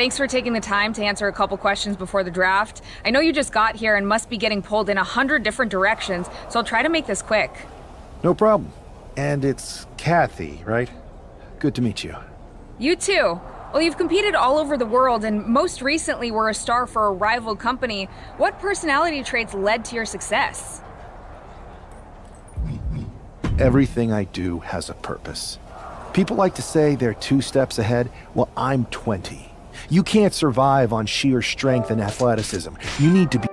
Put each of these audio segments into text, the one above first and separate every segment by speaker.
Speaker 1: Thanks for taking the time to answer a couple questions before the draft. I know you just got here and must be getting pulled in 100 different directions, so I'll try to make this quick.
Speaker 2: No problem. And it's Kathy, right? Good to meet you.
Speaker 1: You too. Well, you've competed all over the world and most recently were a star for a rival company. What personality traits led to your success?
Speaker 2: Everything I do has a purpose. People like to say they're 2 steps ahead. Well, I'm 20. You can't survive on sheer strength and athleticism. You need to be...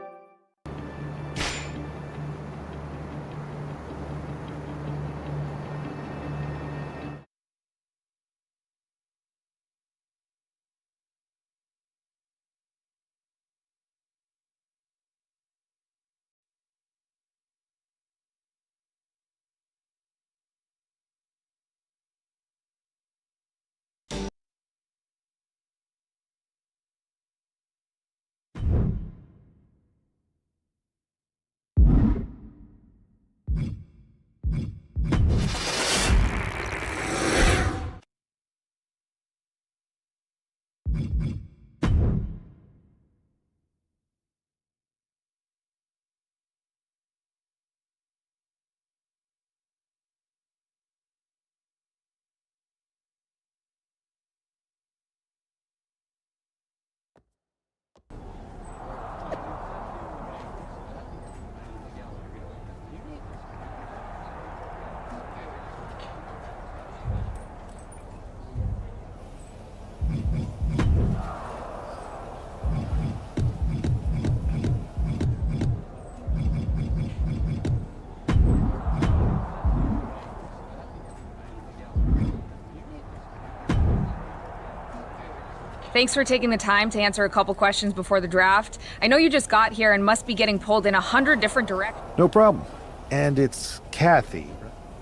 Speaker 1: Thanks for taking the time to answer a couple questions before the draft. I know you just got here and must be getting pulled in 100 different directions.
Speaker 2: No problem. And it's Kathy.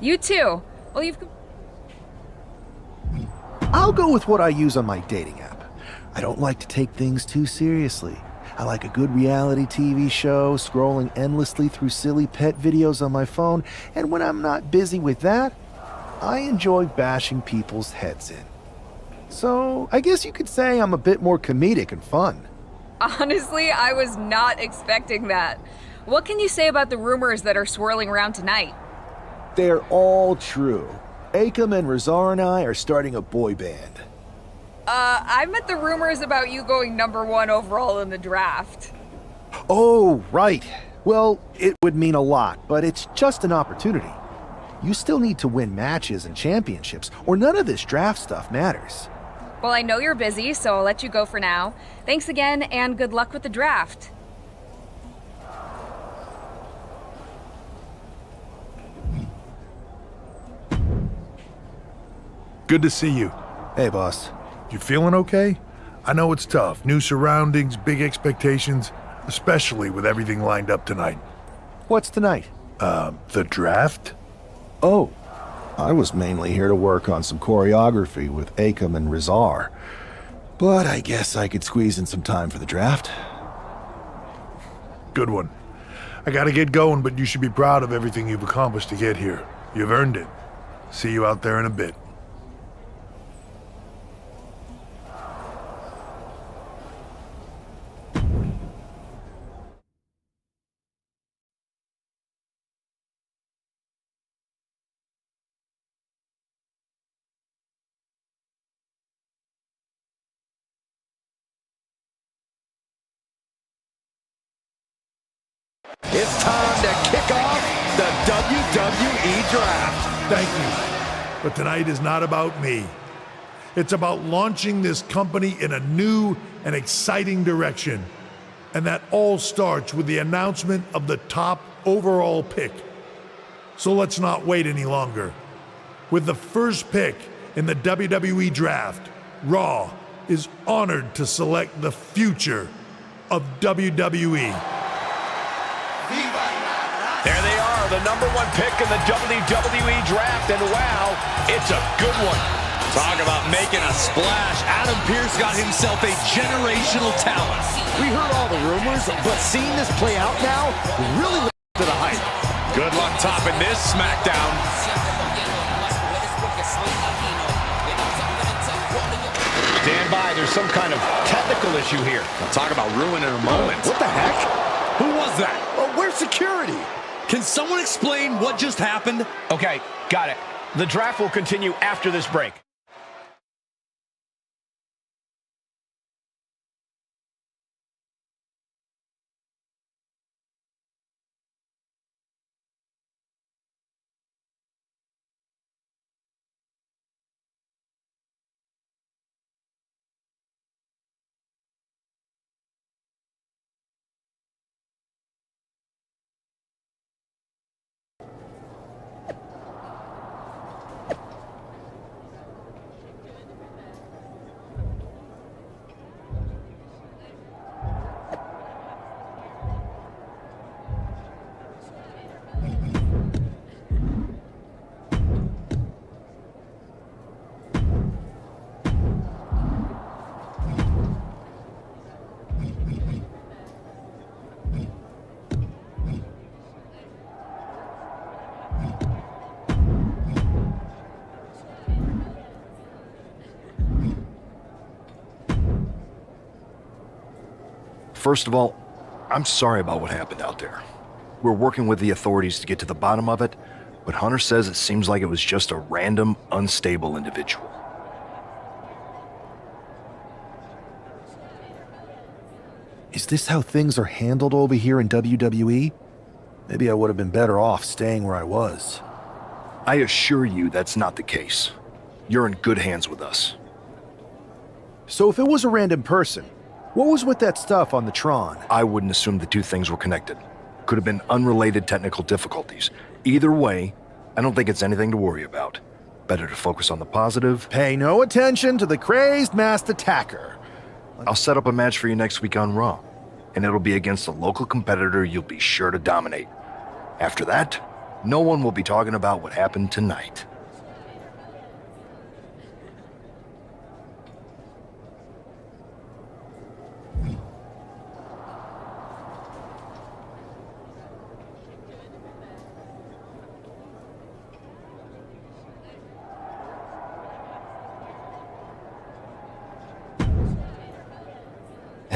Speaker 1: You too. Well,
Speaker 2: I'll go with what I use on my dating app. I don't like to take things too seriously. I like a good reality TV show, scrolling endlessly through silly pet videos on my phone, and when I'm not busy with that, I enjoy bashing people's heads in. So, I guess you could say I'm a bit more comedic and fun.
Speaker 1: Honestly, I was not expecting that. What can you say about the rumors that are swirling around tonight?
Speaker 2: They're all true. Akam and Razar and I are starting a boy band.
Speaker 1: I meant the rumors about you going #1 overall in the draft.
Speaker 2: Oh, right. Well, it would mean a lot, but it's just an opportunity. You still need to win matches and championships, or none of this draft stuff matters.
Speaker 1: Well, I know you're busy, so I'll let you go for now. Thanks again, and good luck with the draft.
Speaker 3: Good to see you.
Speaker 2: Hey, boss.
Speaker 3: You feeling okay? I know it's tough. New surroundings, big expectations, especially with everything lined up tonight.
Speaker 2: What's tonight?
Speaker 3: The draft?
Speaker 2: Oh, I was mainly here to work on some choreography with Akam and Razar. But I guess I could squeeze in some time for the draft.
Speaker 3: Good one. I gotta get going, but you should be proud of everything you've accomplished to get here. You've earned it. See you out there in a bit.
Speaker 4: It's time to kick off the WWE Draft.
Speaker 3: Thank you. But tonight is not about me. It's about launching this company in a new and exciting direction. And that all starts with the announcement of the top overall pick. So let's not wait any longer. With the first pick in the WWE Draft, Raw is honored to select the future of WWE.
Speaker 4: There they are, the #1 pick in the WWE Draft, and wow, it's a good one. Talk about making a splash. Adam Pearce got himself a generational talent. We heard all the rumors, but seeing this play out now really lives to the hype. Good luck topping this SmackDown. Stand by, there's there's some kind of technical issue here. Now talk about ruining a moment. What the heck? Who was that?
Speaker 5: Where's security?
Speaker 4: Can someone explain what just happened? Okay, got it. The draft will continue after this break.
Speaker 6: First of all, I'm sorry about what happened out there. We're working with the authorities to get to the bottom of it, but Hunter says it seems like it was just a random, unstable individual.
Speaker 2: Is this how things are handled over here in WWE? Maybe I would have been better off staying where I was.
Speaker 6: I assure you that's not the case. You're in good hands with us.
Speaker 2: So if it was a random person, what was with that stuff on the Tron?
Speaker 6: I wouldn't assume the two things were connected. Could have been unrelated technical difficulties. Either way, I don't think it's anything to worry about. Better to focus on the positive.
Speaker 2: Pay no attention to the crazed masked attacker.
Speaker 6: I'll set up a match for you next week on Raw, and it'll be against a local competitor you'll be sure to dominate. After that, no one will be talking about what happened tonight.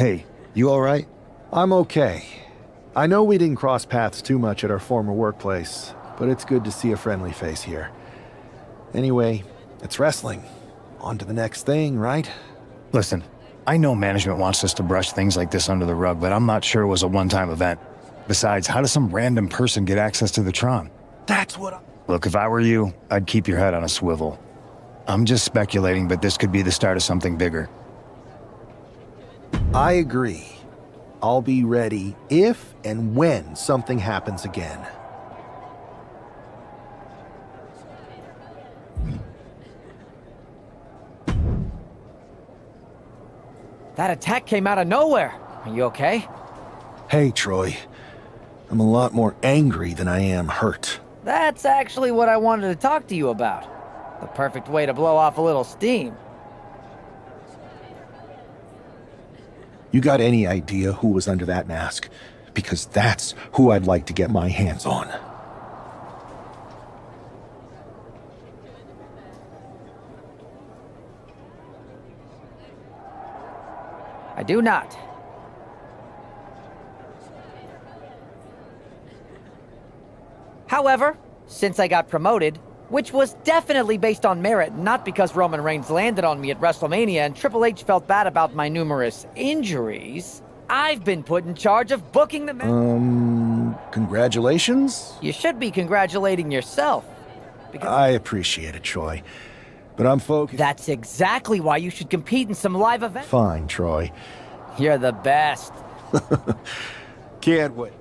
Speaker 5: Hey, you all right?
Speaker 2: I'm okay. I know we didn't cross paths too much at our former workplace, but it's good to see a friendly face here. Anyway, it's wrestling. On to the next thing, right?
Speaker 7: Listen, I know management wants us to brush things like this under the rug, but I'm not sure it was a one-time event. Besides, how does some random person get access to the Tron?
Speaker 2: That's what
Speaker 7: Look, if I were you, I'd keep your head on a swivel. I'm just speculating, but this could be the start of something bigger.
Speaker 2: I agree. I'll be ready if and when something happens again.
Speaker 8: That attack came out of nowhere. Are you okay?
Speaker 2: Hey, Troy. I'm a lot more angry than I am hurt.
Speaker 8: That's actually what I wanted to talk to you about. The perfect way to blow off a little steam.
Speaker 2: You got any idea who was under that mask? Because that's who I'd like to get my hands on.
Speaker 8: I do not. However, since I got promoted, which was definitely based on merit, not because Roman Reigns landed on me at WrestleMania and Triple H felt bad about my numerous injuries, I've been put in charge of booking the match.
Speaker 2: Congratulations?
Speaker 8: You should be congratulating yourself.
Speaker 2: I appreciate it, Troy. But I'm focused.
Speaker 8: That's exactly why you should compete in some live events.
Speaker 2: Fine, Troy.
Speaker 8: You're the best.
Speaker 2: Can't wait.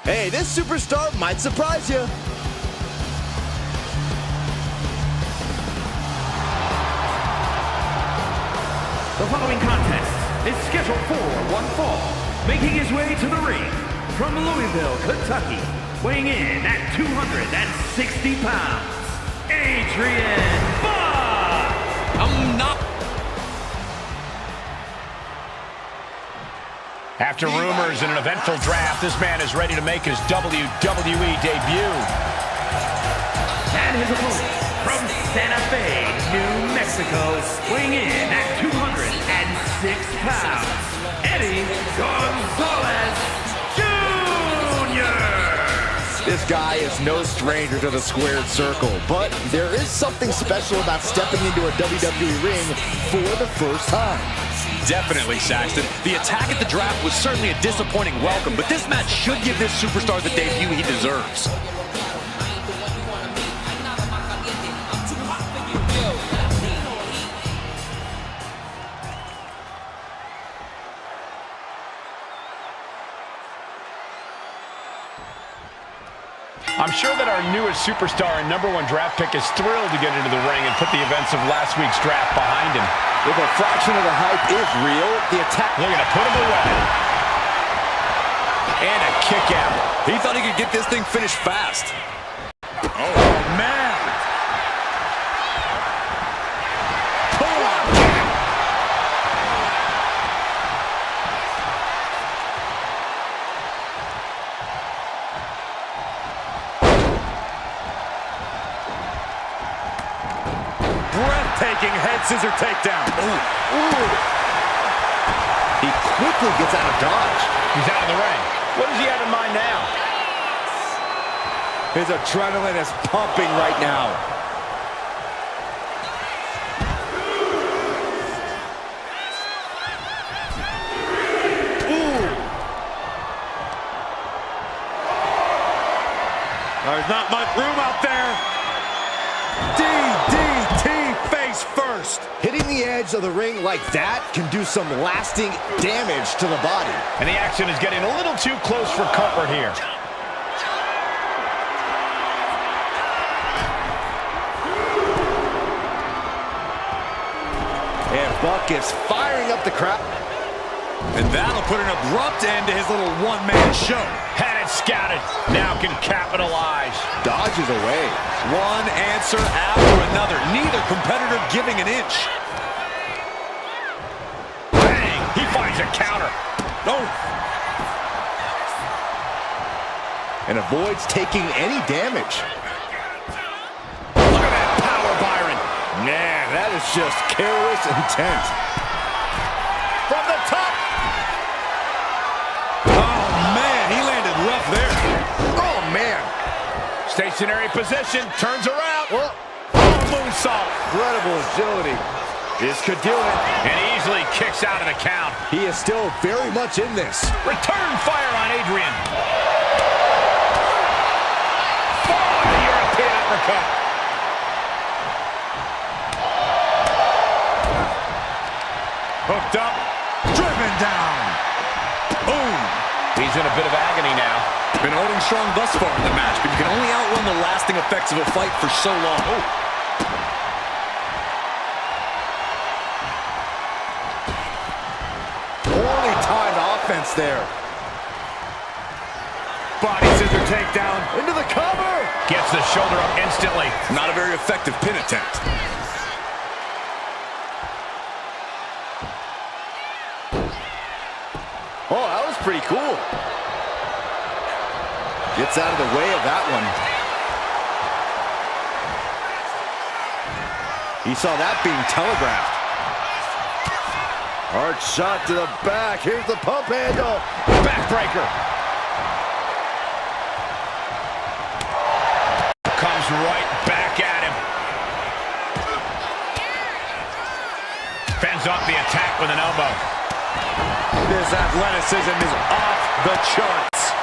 Speaker 9: Hey, this superstar might surprise you.
Speaker 10: The following contest is scheduled for one fall. Making his way to the ring from Louisville, Kentucky, weighing in at 260 pounds, Adrian Bott!
Speaker 4: After rumors and an eventful draft, this man is ready to make his WWE debut.
Speaker 10: And his opponent from Santa Fe, New Mexico, weighing in at 206 pounds, Eddie Gonzalez Jr.
Speaker 9: This guy is no stranger to the squared circle, but there is something special about stepping into a WWE ring for the first time.
Speaker 4: Definitely, Saxton. The attack at the draft was certainly a disappointing welcome, but this match should give this superstar the debut he deserves. I'm sure that our newest superstar and #1 draft pick is thrilled to get into the ring and put the events of last week's draft behind him.
Speaker 9: If a fraction of the hype is real, the attack...
Speaker 4: Looking to put him away. And a kick out.
Speaker 9: He thought he could get this thing finished fast.
Speaker 4: Oh, man.
Speaker 9: Breathtaking head scissor takedown. Ooh. He quickly gets out of dodge.
Speaker 4: He's out of the ring. What does he have in mind now?
Speaker 9: His adrenaline is pumping right now. Ooh. There's not much room out there. DDT face first. Hitting the edge of the ring like that can do some lasting damage to the body.
Speaker 4: And the action is getting a little too close for comfort here.
Speaker 9: And Buck is firing up the crowd. And that'll put an abrupt end to his little one-man show.
Speaker 4: Had it scouted. Now can capitalize.
Speaker 9: Dodges away. One answer after another. Neither competitor giving an inch.
Speaker 4: Bang! He finds a counter.
Speaker 9: Oh. And avoids taking any damage.
Speaker 4: Look at that power, Byron.
Speaker 9: Man, that is just careless intent. From the top. Oh, man, he landed rough there. Oh, man.
Speaker 4: Stationary position, turns around.
Speaker 9: Well,
Speaker 4: moonsault.
Speaker 9: incredible agility. This could do it.
Speaker 4: And easily kicks out of the count.
Speaker 9: He is still very much in this.
Speaker 4: Return fire on Adrian. Oh, the European uppercut. Hooked up.
Speaker 9: Driven down. Boom.
Speaker 4: He's in a bit of agony now.
Speaker 9: Been holding strong thus far in the match, but you can only outrun the lasting effects of a fight for so long. Oh. Poorly timed offense there.
Speaker 4: Body scissor takedown.
Speaker 9: Into the cover.
Speaker 4: Gets the shoulder up instantly.
Speaker 9: Not a very effective pin attempt. Oh, that was pretty cool. Gets out of the way of that one. He saw that being telegraphed. Hard shot to the back. Here's the pump handle.
Speaker 4: Backbreaker. Comes right back at him. Fends off the attack with an elbow.
Speaker 9: This athleticism is off the charts.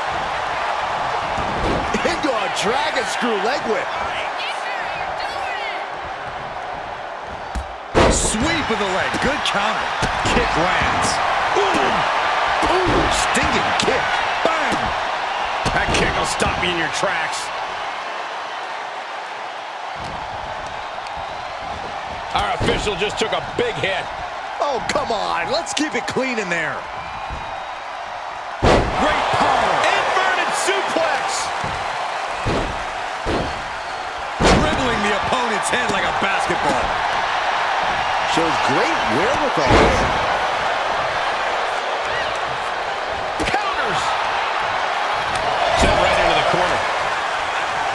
Speaker 9: Into a dragon screw leg whip. Sweep of the leg. Good counter. Kick lands. Ooh. Ooh, stinging kick. Bang.
Speaker 4: That kick will stop you in your tracks. Our official just took a big hit.
Speaker 9: Oh, come on. Let's keep it clean in there. Great power.
Speaker 4: Inverted suplex. Dribbling the opponent's head like a basketball.
Speaker 9: Shows great wherewithal.
Speaker 4: Counters. Sent right into the corner.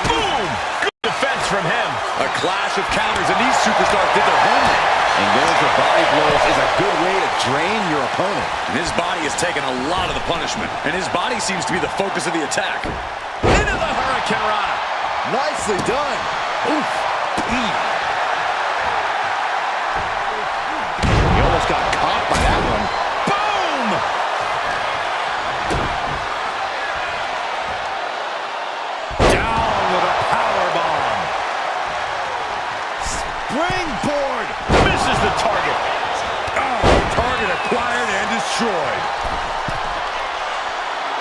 Speaker 4: Boom. Good defense from him. A clash of counters, and these superstars did their homework.
Speaker 9: And going for body blows is a good way to drain your opponent.
Speaker 4: And his body has taken a lot of the punishment. And his body seems to be the focus of the attack. Into the Hurricane Rana.
Speaker 9: Nicely done. Oof. He almost got caught by that one.
Speaker 4: Boom! Down with a power bomb.
Speaker 9: Springboard.
Speaker 4: Misses the target. Oh, target acquired and destroyed.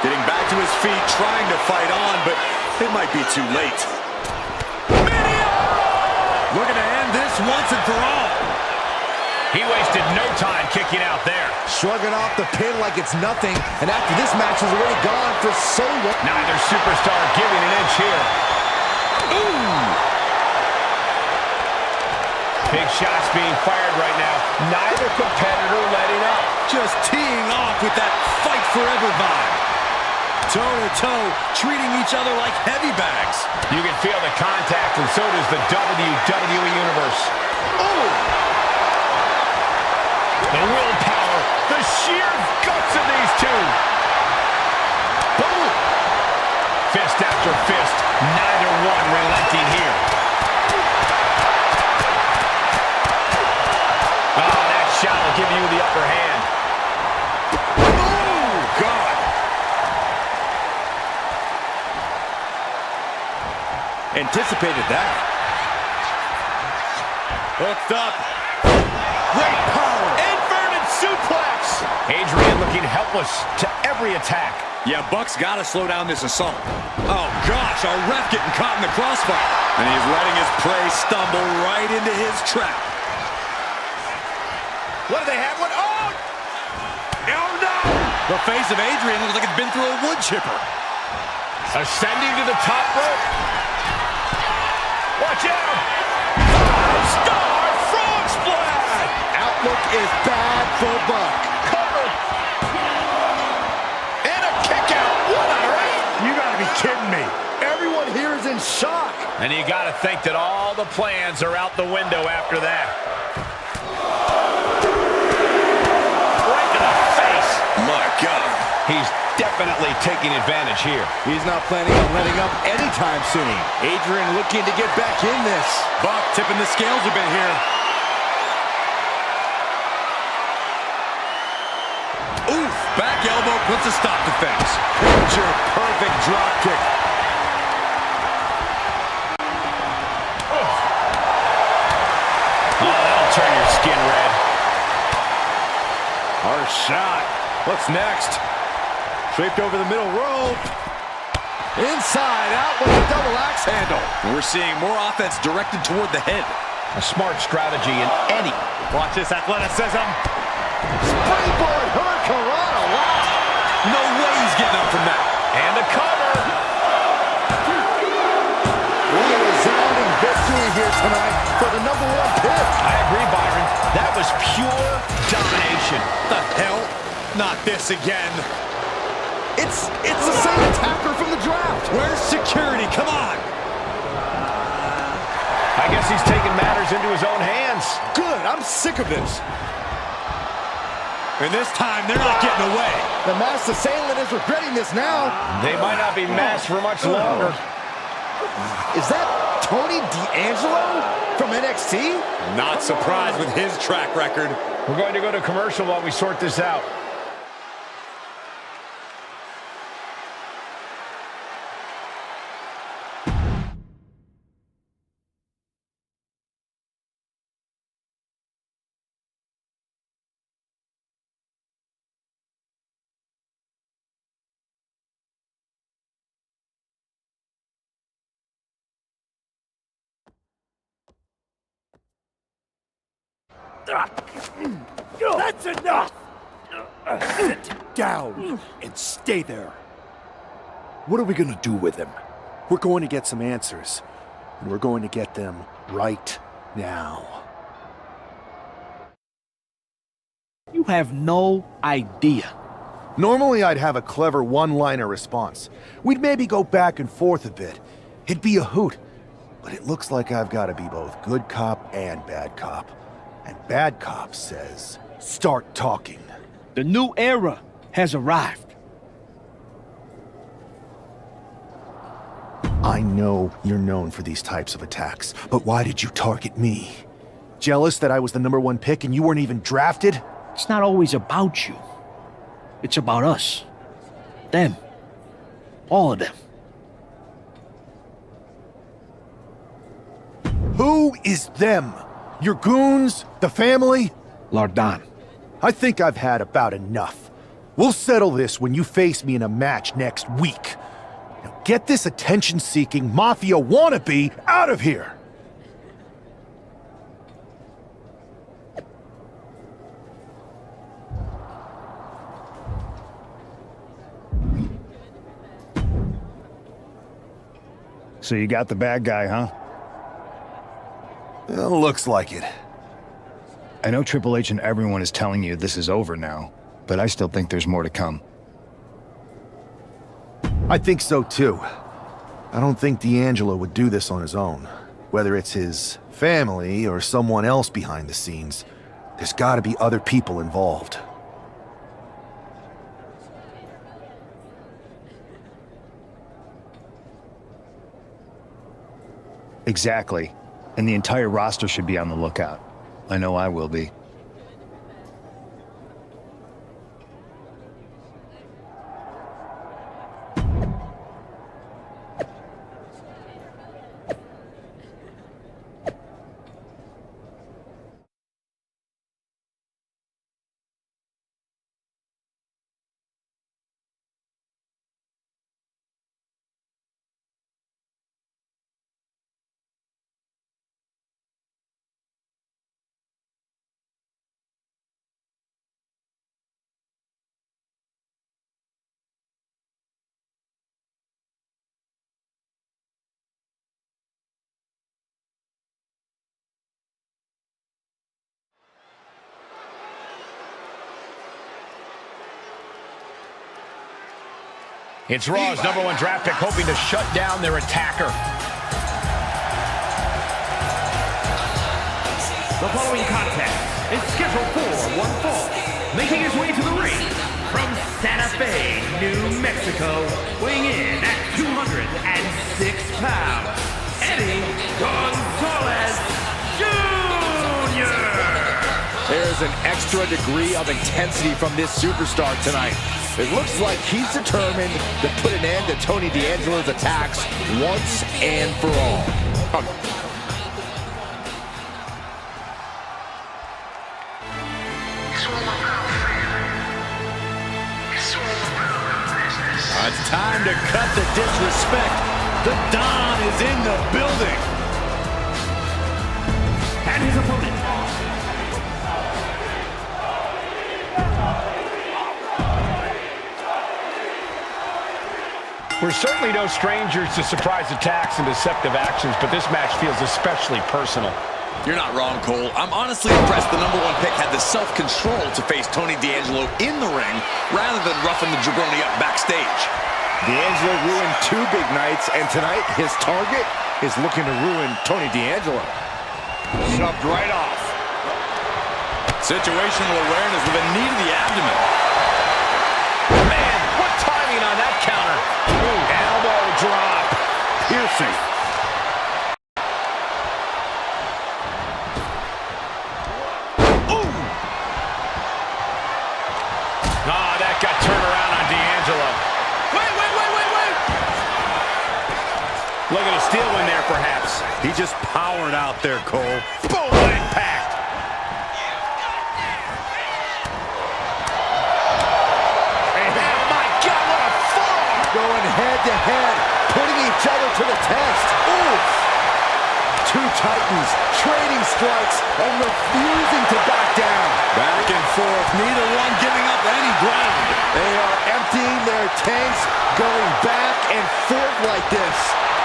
Speaker 4: Getting back to his feet, trying to fight on, but it might be too late. Looking to end this once and for all. He wasted no time kicking out there.
Speaker 9: Shrugging off the pin like it's nothing, and after this match is already gone for so long.
Speaker 4: Neither superstar giving an inch here. Ooh! Big shots being fired right now. Neither competitor letting up. Just teeing off with that fight forever vibe. Toe-to-toe, treating each other like heavy bags. You can feel the contact, and so does the WWE Universe. Oh! The willpower, the sheer guts of these two. Boom! Fist after fist, neither one relenting here. Oh, that shot will give you the upper hand. Oh, God!
Speaker 9: Anticipated that.
Speaker 4: Hooked up. Great power. Inverted suplex. Adrian looking helpless to every attack. Yeah, Buck's got to slow down this assault. Oh, gosh, our ref getting caught in the crossfire. And he's letting his prey stumble right into his trap. What do they have? What? Oh! Oh, no!
Speaker 9: The face of Adrian looks like it's been through a wood chipper.
Speaker 4: Ascending to the top rope. Watch out! 5-star frog splash!
Speaker 9: Outlook is bad for Buck.
Speaker 4: Cover! And a kick out! What on earth?
Speaker 9: You gotta be kidding me. Everyone here is in shock.
Speaker 4: And you gotta think that all the plans are out the window after that. Right to the face! My God. He's definitely taking advantage here.
Speaker 9: He's not planning on letting up anytime soon. Adrian looking to get back in this.
Speaker 4: Buck tipping the scales a bit here. Oof! Back elbow puts a stop to things. Picture perfect drop kick. Oof. Oh, that'll turn your skin red.
Speaker 9: Harsh shot. What's next? Draped over the middle rope. Inside out with a double axe handle.
Speaker 4: And we're seeing more offense directed toward the head. A smart strategy in any.
Speaker 9: Watch this athleticism. Springboard Hurricanrana. Wow.
Speaker 4: No way he's getting up from that. And a cover.
Speaker 9: We have a resounding victory here tonight for the #1 pick.
Speaker 4: I agree, Byron. That was pure domination.
Speaker 9: The hell? Not this again. It's the same attacker from the draft.
Speaker 4: Where's security? Come on. I guess he's taking matters into his own hands.
Speaker 9: Good. I'm sick of this.
Speaker 4: And this time, they're not getting away.
Speaker 9: The masked assailant is regretting this now.
Speaker 4: They might not be masked for much longer.
Speaker 9: Is that Tony D'Angelo from NXT?
Speaker 4: Not surprised with his track record. We're going to go to commercial while we sort this out.
Speaker 9: That's enough! Sit down and stay there. What are we gonna do with him?
Speaker 2: We're going to get some answers, and we're going to get them right now.
Speaker 9: You have no idea.
Speaker 2: Normally, I'd have a clever one-liner response. We'd maybe go back and forth a bit. It'd be a hoot. But it looks like I've got to be both good cop and bad cop. And bad cop says, start talking.
Speaker 9: The new era has arrived.
Speaker 2: I know you're known for these types of attacks, but why did you target me? Jealous that I was the #1 pick and you weren't even drafted?
Speaker 9: It's not always about you. It's about us. Them. All of them.
Speaker 2: Who is them? Your goons? The family?
Speaker 9: Lardan.
Speaker 2: I think I've had about enough. We'll settle this when you face me in a match next week. Now get this attention-seeking mafia wannabe out of here!
Speaker 7: So you got the bad guy, huh?
Speaker 2: Well, looks like it.
Speaker 7: I know Triple H and everyone is telling you this is over now, but I still think there's more to come.
Speaker 2: I think so too. I don't think D'Angelo would do this on his own. Whether it's his family or someone else behind the scenes, there's gotta be other people involved.
Speaker 7: Exactly. And the entire roster should be on the lookout. I know I will be.
Speaker 4: It's Raw's #1 draft pick hoping to shut down their attacker.
Speaker 10: The following contest is scheduled for one fall. Making his way to the ring from Santa Fe, New Mexico, weighing in at 206 pounds, Eddie Gonzalez Jr.
Speaker 4: There's an extra degree of intensity from this superstar tonight. It looks like he's determined to put an end to Tony D'Angelo's attacks once and for all. It's time to cut the disrespect. The Don is in the building.
Speaker 10: And his opponent,
Speaker 4: We're certainly no strangers to surprise attacks and deceptive actions, but this match feels especially personal.
Speaker 11: You're not wrong, Cole. I'm honestly impressed the #1 pick had the self-control to face Tony D'Angelo in the ring rather than roughing the jabroni up backstage.
Speaker 4: D'Angelo ruined 2 big nights, and tonight his target is looking to ruin Tony D'Angelo. Shoved right off.
Speaker 11: Situational awareness with a knee to the abdomen.
Speaker 4: Man, what timing on that counter. Ooh, elbow drop. Piercing. Ooh. Ah, that got turned around on D'Angelo.
Speaker 11: Wait.
Speaker 4: Looking to steal one there, perhaps. He just powered out there, Cole. Boom, impact.
Speaker 6: Going head-to-head, putting each other to the test. Ooh!
Speaker 9: two titans trading strikes and refusing to back down.
Speaker 11: Back and forth, neither one giving up any ground.
Speaker 9: They are emptying their tanks, going back and forth like this.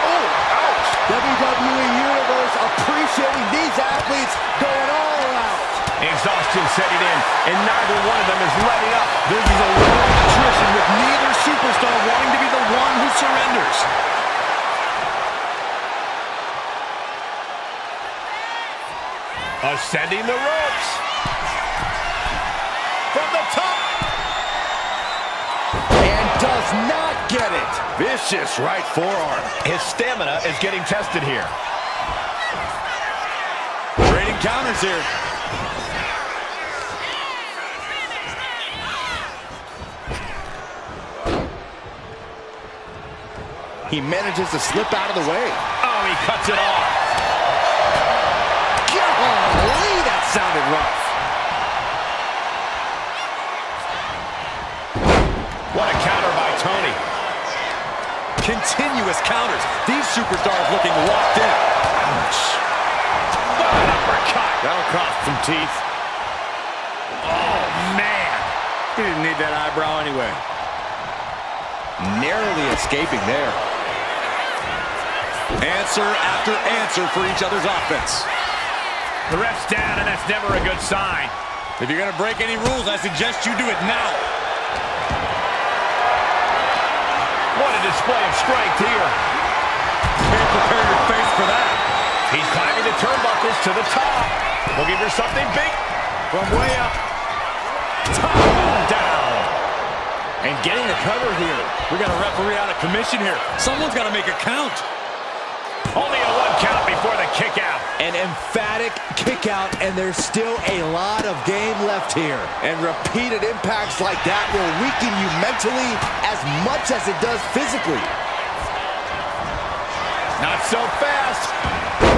Speaker 9: Oh, ouch! WWE Universe appreciating these athletes going all out.
Speaker 10: Exhaustion setting in, and neither one of them is letting up. This is a war of attrition with neither superstar wanting to be the one who surrenders. Ascending the ropes. From the top.
Speaker 9: And does not get it.
Speaker 10: Vicious right forearm. His stamina is getting tested here.
Speaker 11: Trading counters here.
Speaker 9: He manages to slip out of the way.
Speaker 10: Oh, he cuts it off.
Speaker 9: Golly, that sounded rough.
Speaker 10: What a counter by Tony.
Speaker 11: Continuous counters. These superstars looking locked in.
Speaker 10: Ouch. What an uppercut. That'll cost some teeth. Oh, man. He didn't need that eyebrow anyway.
Speaker 11: Narrowly escaping there. Answer after answer for each other's offense.
Speaker 10: The ref's down, and that's never a good sign.
Speaker 11: If you're going to break any rules, I suggest you do it now.
Speaker 10: What a display of strength here.
Speaker 11: Can't prepare your face for that.
Speaker 10: He's climbing the turnbuckles to the top. Looking for something big from way up. Top down.
Speaker 11: And getting the cover here. We got a referee out of commission here. Someone's got to make a count.
Speaker 10: Only a one count before the kick out.
Speaker 9: An emphatic kick out, and there's still a lot of game left here. And repeated impacts like that will weaken you mentally as much as it does physically.
Speaker 10: Not so fast.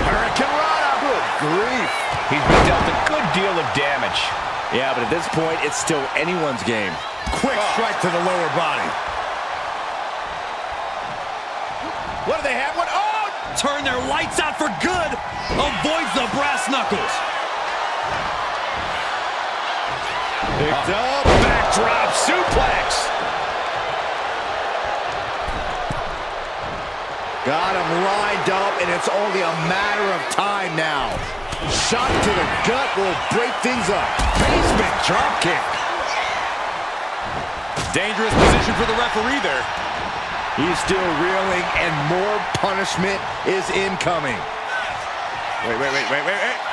Speaker 10: Hurricane Rana.
Speaker 9: Good grief.
Speaker 10: He's been dealt a good deal of damage.
Speaker 9: Yeah, but at this point, it's still anyone's game.
Speaker 11: Quick strike to the lower body.
Speaker 10: What do they have? What? Oh!
Speaker 11: Turn their lights out for good. Avoids the brass knuckles.
Speaker 10: Picked up. Backdrop suplex.
Speaker 9: Got him lined up, and it's only a matter of time now. Shot to the gut will break things up. Basement drop kick.
Speaker 11: Dangerous position for the referee there.
Speaker 9: He's still reeling, and more punishment is incoming.
Speaker 10: Wait.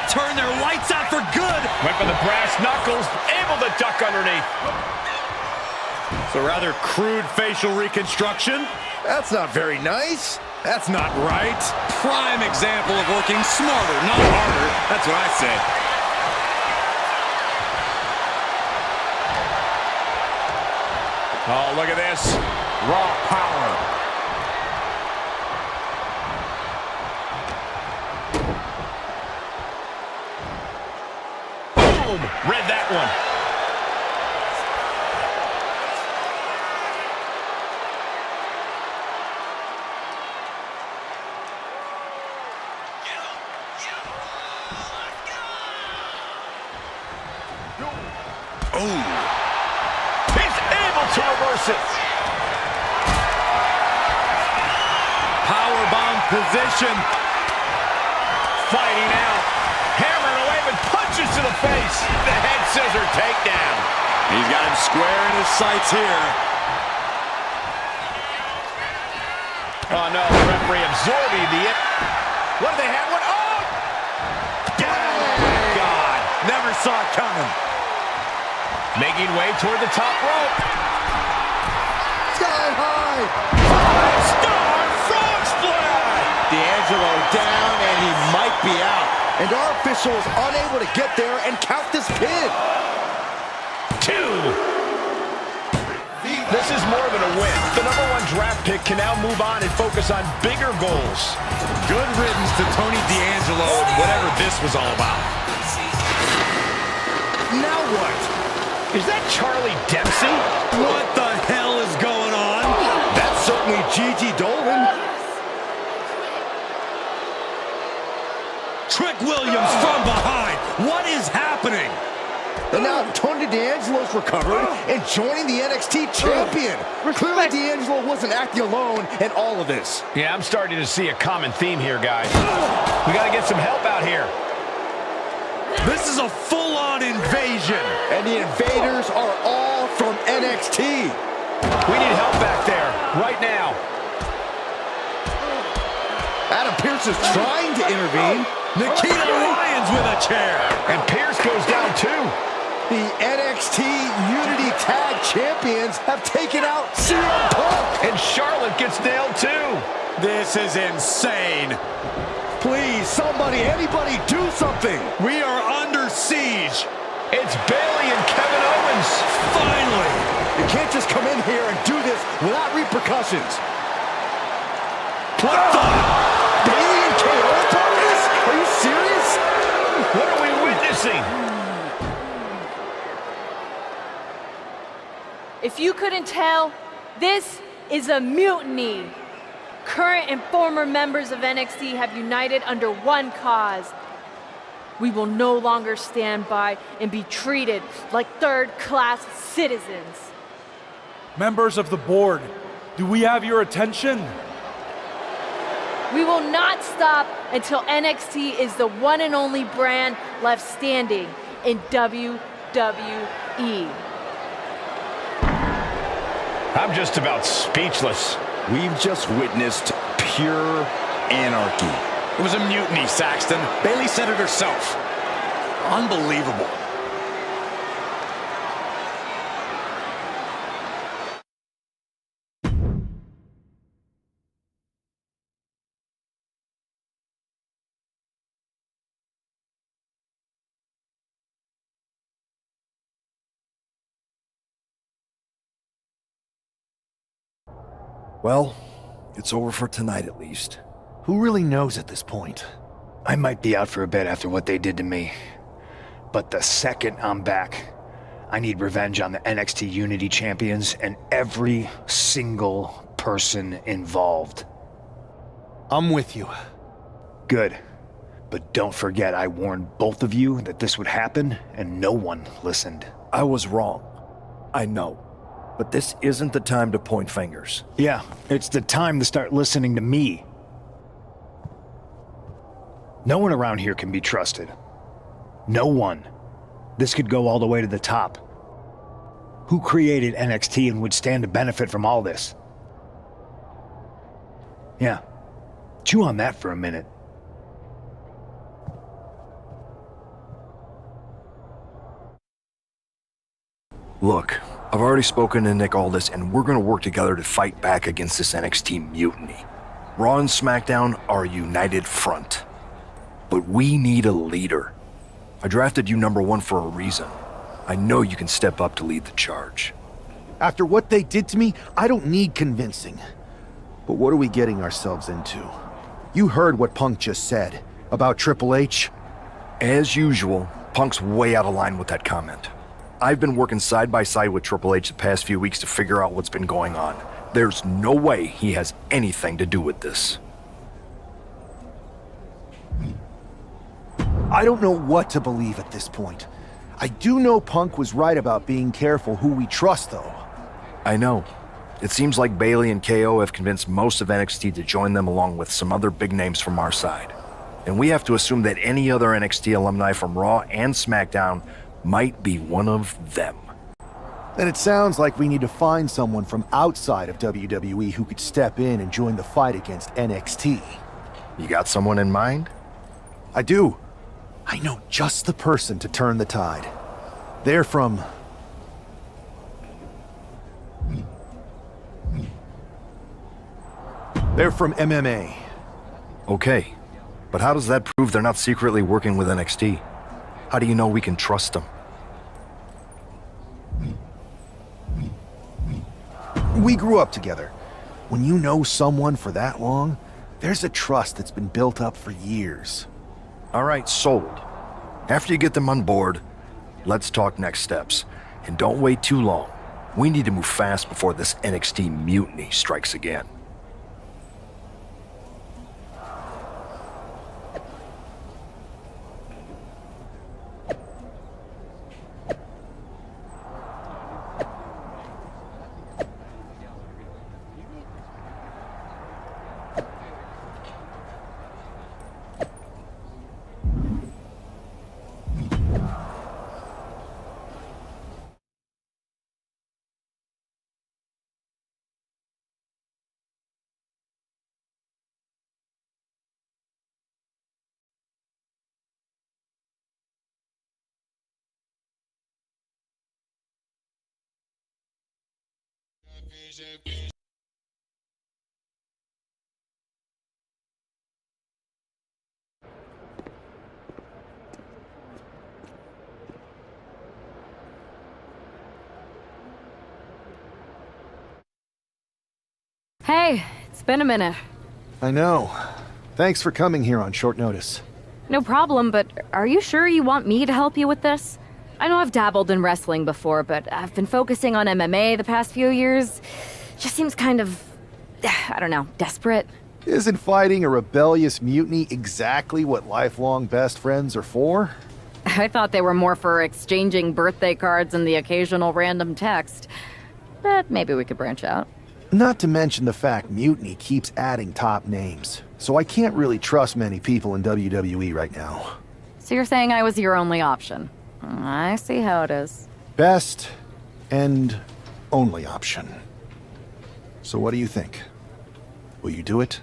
Speaker 11: Turn their lights out for good.
Speaker 10: Went for the brass knuckles. Able to duck underneath.
Speaker 11: It's a rather crude facial reconstruction.
Speaker 9: That's not very nice.
Speaker 11: That's not right. Prime example of working smarter, not harder. That's what I said.
Speaker 10: Oh, look at this. Raw power. Boom! Read that one. To reverse it.
Speaker 11: Powerbomb position.
Speaker 10: Fighting out. Hammering away with punches to the face. The head scissor takedown.
Speaker 11: He's got him square in his sights here.
Speaker 10: Oh no, the referee absorbing the it. What do they have? What? Oh! God.
Speaker 11: Never saw it coming.
Speaker 10: Making way toward the top rope.
Speaker 9: Sky high.
Speaker 10: 5-star frog splash.
Speaker 9: D'Angelo down, and he might be out. And our official is unable to get there and count this pin.
Speaker 10: 2. This is more than a win. The #1 draft pick can now move on and focus on bigger goals.
Speaker 11: Good riddance to Tony D'Angelo and whatever this was all about.
Speaker 10: Now what? Is that Charlie Dempsey?
Speaker 11: What the hell is going on?
Speaker 9: That's certainly Gigi Dolan.
Speaker 4: Williams from behind. What is happening?
Speaker 9: And now Tony D'Angelo's recovered and joining the NXT champion. Clearly D'Angelo wasn't acting alone in all of this.
Speaker 4: Yeah, I'm starting to see a common theme here, guys. We got to get some help out here. This is a full-on invasion.
Speaker 9: And the invaders are all from NXT.
Speaker 4: We need help back there, right now.
Speaker 9: Adam Pearce is trying to intervene.
Speaker 4: Nikita Lyons with a chair. And Pearce goes down too.
Speaker 9: The NXT Unity Tag Champions have taken out CM Punk.
Speaker 4: And Charlotte gets nailed too. This is insane.
Speaker 9: Please, somebody, anybody, do something.
Speaker 4: We are under siege. It's Bayley and Kevin Owens. Finally.
Speaker 9: You can't just come in here and do this without repercussions.
Speaker 4: What the?
Speaker 9: Bayley and KO are part of this? Are you serious?
Speaker 4: What are we witnessing?
Speaker 12: If you couldn't tell, this is a mutiny. Current and former members of NXT have united under one cause. We will no longer stand by and be treated like third-class citizens.
Speaker 13: Members of the board, do we have your attention?
Speaker 12: We will not stop until NXT is the one and only brand left standing in WWE.
Speaker 4: I'm just about speechless.
Speaker 11: We've just witnessed pure anarchy. It was a mutiny, Saxton. Bayley said it herself. Unbelievable.
Speaker 6: Well, it's over for tonight at least.
Speaker 2: Who really knows at this point?
Speaker 7: I might be out for a bit after what they did to me. But the second I'm back, I need revenge on the NXT Unity champions and every single person involved.
Speaker 2: I'm with you.
Speaker 7: Good. But don't forget I warned both of you that this would happen, and no one listened.
Speaker 6: I was wrong. I know. But this isn't the time to point fingers.
Speaker 7: Yeah, it's the time to start listening to me. No one around here can be trusted. No one. This could go all the way to the top. Who created NXT and would stand to benefit from all this? Yeah. Chew on that for a minute.
Speaker 6: Look, I've already spoken to Nick Aldis, and we're gonna work together to fight back against this NXT mutiny. Raw and SmackDown are a united front. But we need a leader. I drafted you #1 for a reason. I know you can step up to lead the charge.
Speaker 2: After what they did to me, I don't need convincing. But what are we getting ourselves into? You heard what Punk just said about Triple H.
Speaker 6: As usual, Punk's way out of line with that comment. I've been working side by side with Triple H the past few weeks to figure out what's been going on. There's no way he has anything to do with this.
Speaker 2: I don't know what to believe at this point. I do know Punk was right about being careful who we trust, though.
Speaker 6: I know. It seems like Bayley and KO have convinced most of NXT to join them along with some other big names from our side. And we have to assume that any other NXT alumni from Raw and SmackDown might be one of them.
Speaker 2: Then it sounds like we need to find someone from outside of WWE who could step in and join the fight against NXT.
Speaker 6: You got someone in mind?
Speaker 2: I do. I know just the person to turn the tide. They're from... MMA.
Speaker 6: Okay, but how does that prove they're not secretly working with NXT? How do you know we can trust them?
Speaker 2: We grew up together. When you know someone for that long, there's a trust that's been built up for years.
Speaker 6: All right, sold. After you get them on board, let's talk next steps. And don't wait too long. We need to move fast before this NXT mutiny strikes again.
Speaker 14: Hey, it's been a minute.
Speaker 2: I know. Thanks for coming here on short notice.
Speaker 14: No problem, but are you sure you want me to help you with this? I know I've dabbled in wrestling before, but I've been focusing on MMA the past few years. Just seems kind of, I don't know, desperate.
Speaker 2: Isn't fighting a rebellious mutiny exactly what lifelong best friends are for?
Speaker 14: I thought they were more for exchanging birthday cards and the occasional random text. But maybe we could branch out.
Speaker 2: Not to mention the fact Mutiny keeps adding top names, so I can't really trust many people in WWE right now.
Speaker 14: So you're saying I was your only option? I see how it is.
Speaker 2: Best and only option. So what do you think? Will you do it?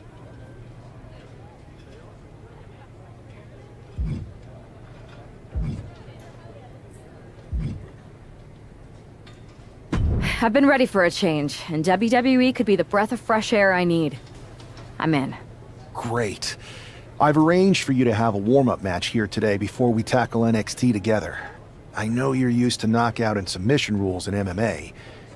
Speaker 14: I've been ready for a change, and WWE could be the breath of fresh air I need. I'm in.
Speaker 2: Great. I've arranged for you to have a warm-up match here today before we tackle NXT together. I know you're used to knockout and submission rules in MMA,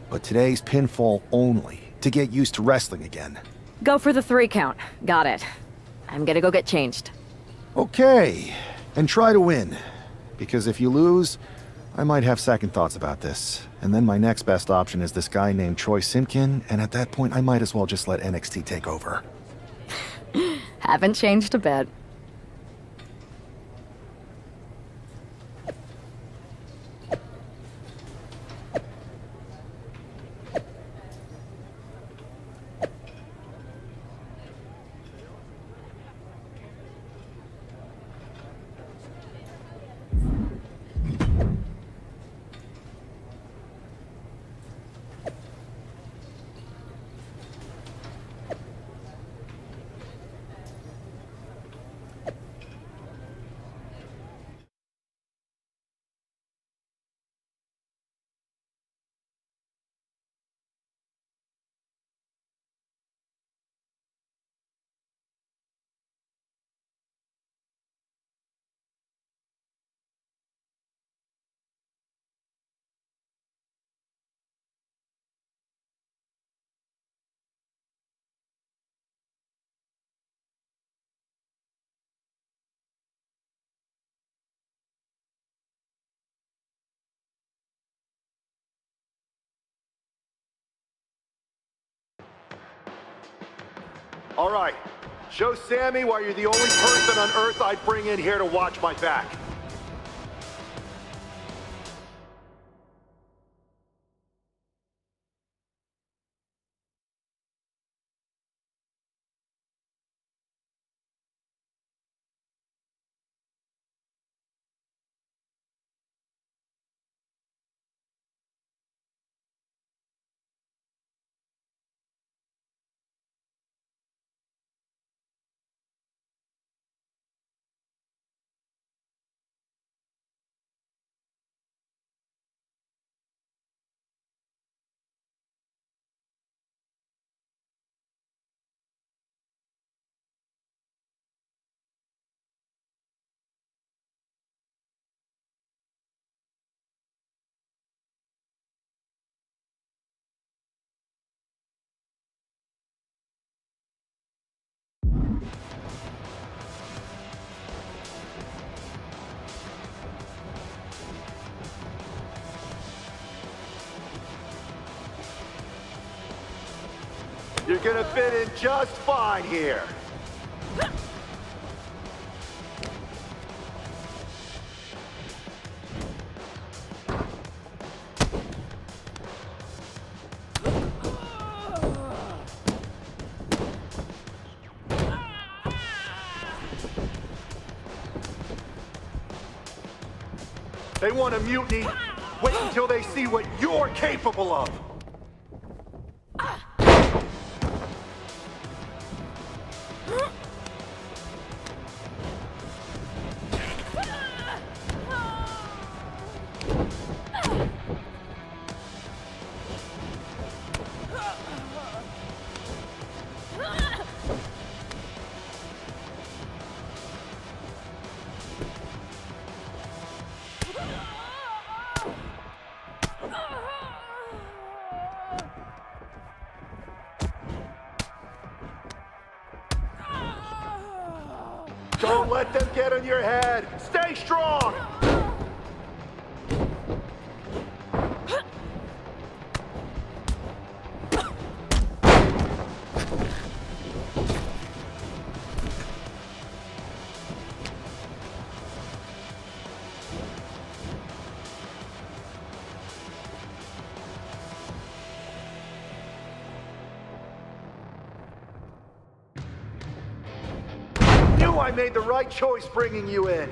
Speaker 2: but today's pinfall only, to get used to wrestling again.
Speaker 14: Go for the 3 count. Got it. I'm gonna go get changed.
Speaker 2: Okay, and try to win. Because if you lose, I might have second thoughts about this. And then my next best option is this guy named Troy Simkin, and at that point I might as well just let NXT take over.
Speaker 14: Haven't changed a bit.
Speaker 9: All right, show Sammy why you're the only person on Earth I'd bring in here to watch my back. You're gonna fit in just fine here. They want a mutiny. Wait until they see what you're capable of. Don't let them get on your head. Stay strong. I made the right choice bringing you in.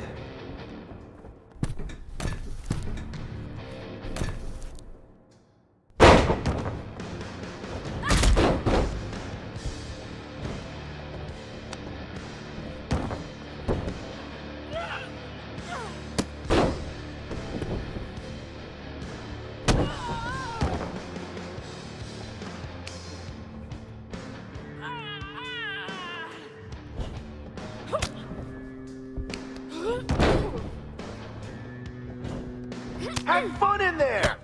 Speaker 9: Have fun in there!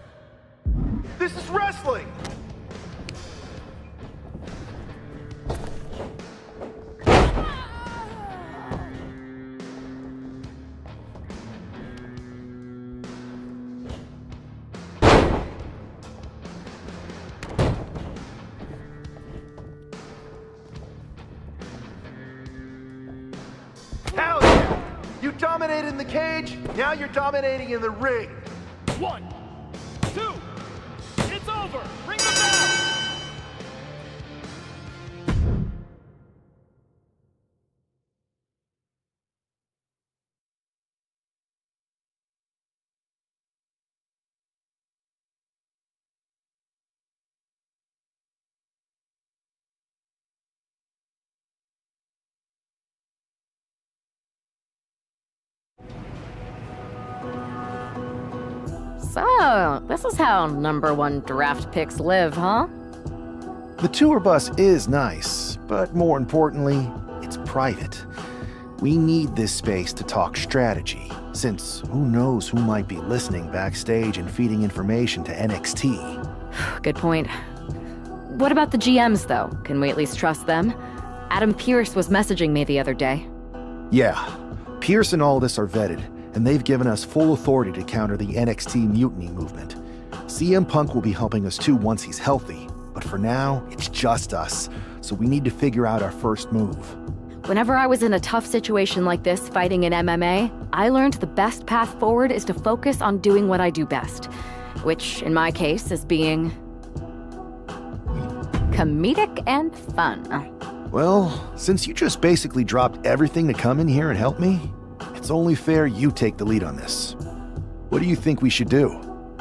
Speaker 9: This is wrestling! Hell yeah! You dominated in the cage, now you're dominating in the ring.
Speaker 10: 1, 2, it's over! Ring the bell!
Speaker 14: So, this is how number one draft picks live, huh?
Speaker 2: The tour bus is nice, but more importantly, it's private. We need this space to talk strategy, since who knows who might be listening backstage and feeding information to NXT.
Speaker 14: Good point. What about the GMs, though? Can we at least trust them? Adam Pearce was messaging me the other day.
Speaker 2: Yeah, Pierce and Aldis are vetted, and they've given us full authority to counter the NXT mutiny movement. CM Punk will be helping us too once he's healthy, but for now, it's just us, so we need to figure out our first move.
Speaker 14: Whenever I was in a tough situation like this fighting in MMA, I learned the best path forward is to focus on doing what I do best, which in my case is being comedic and fun.
Speaker 2: Well, since you just basically dropped everything to come in here and help me, it's only fair you take the lead on this. What do you think we should do?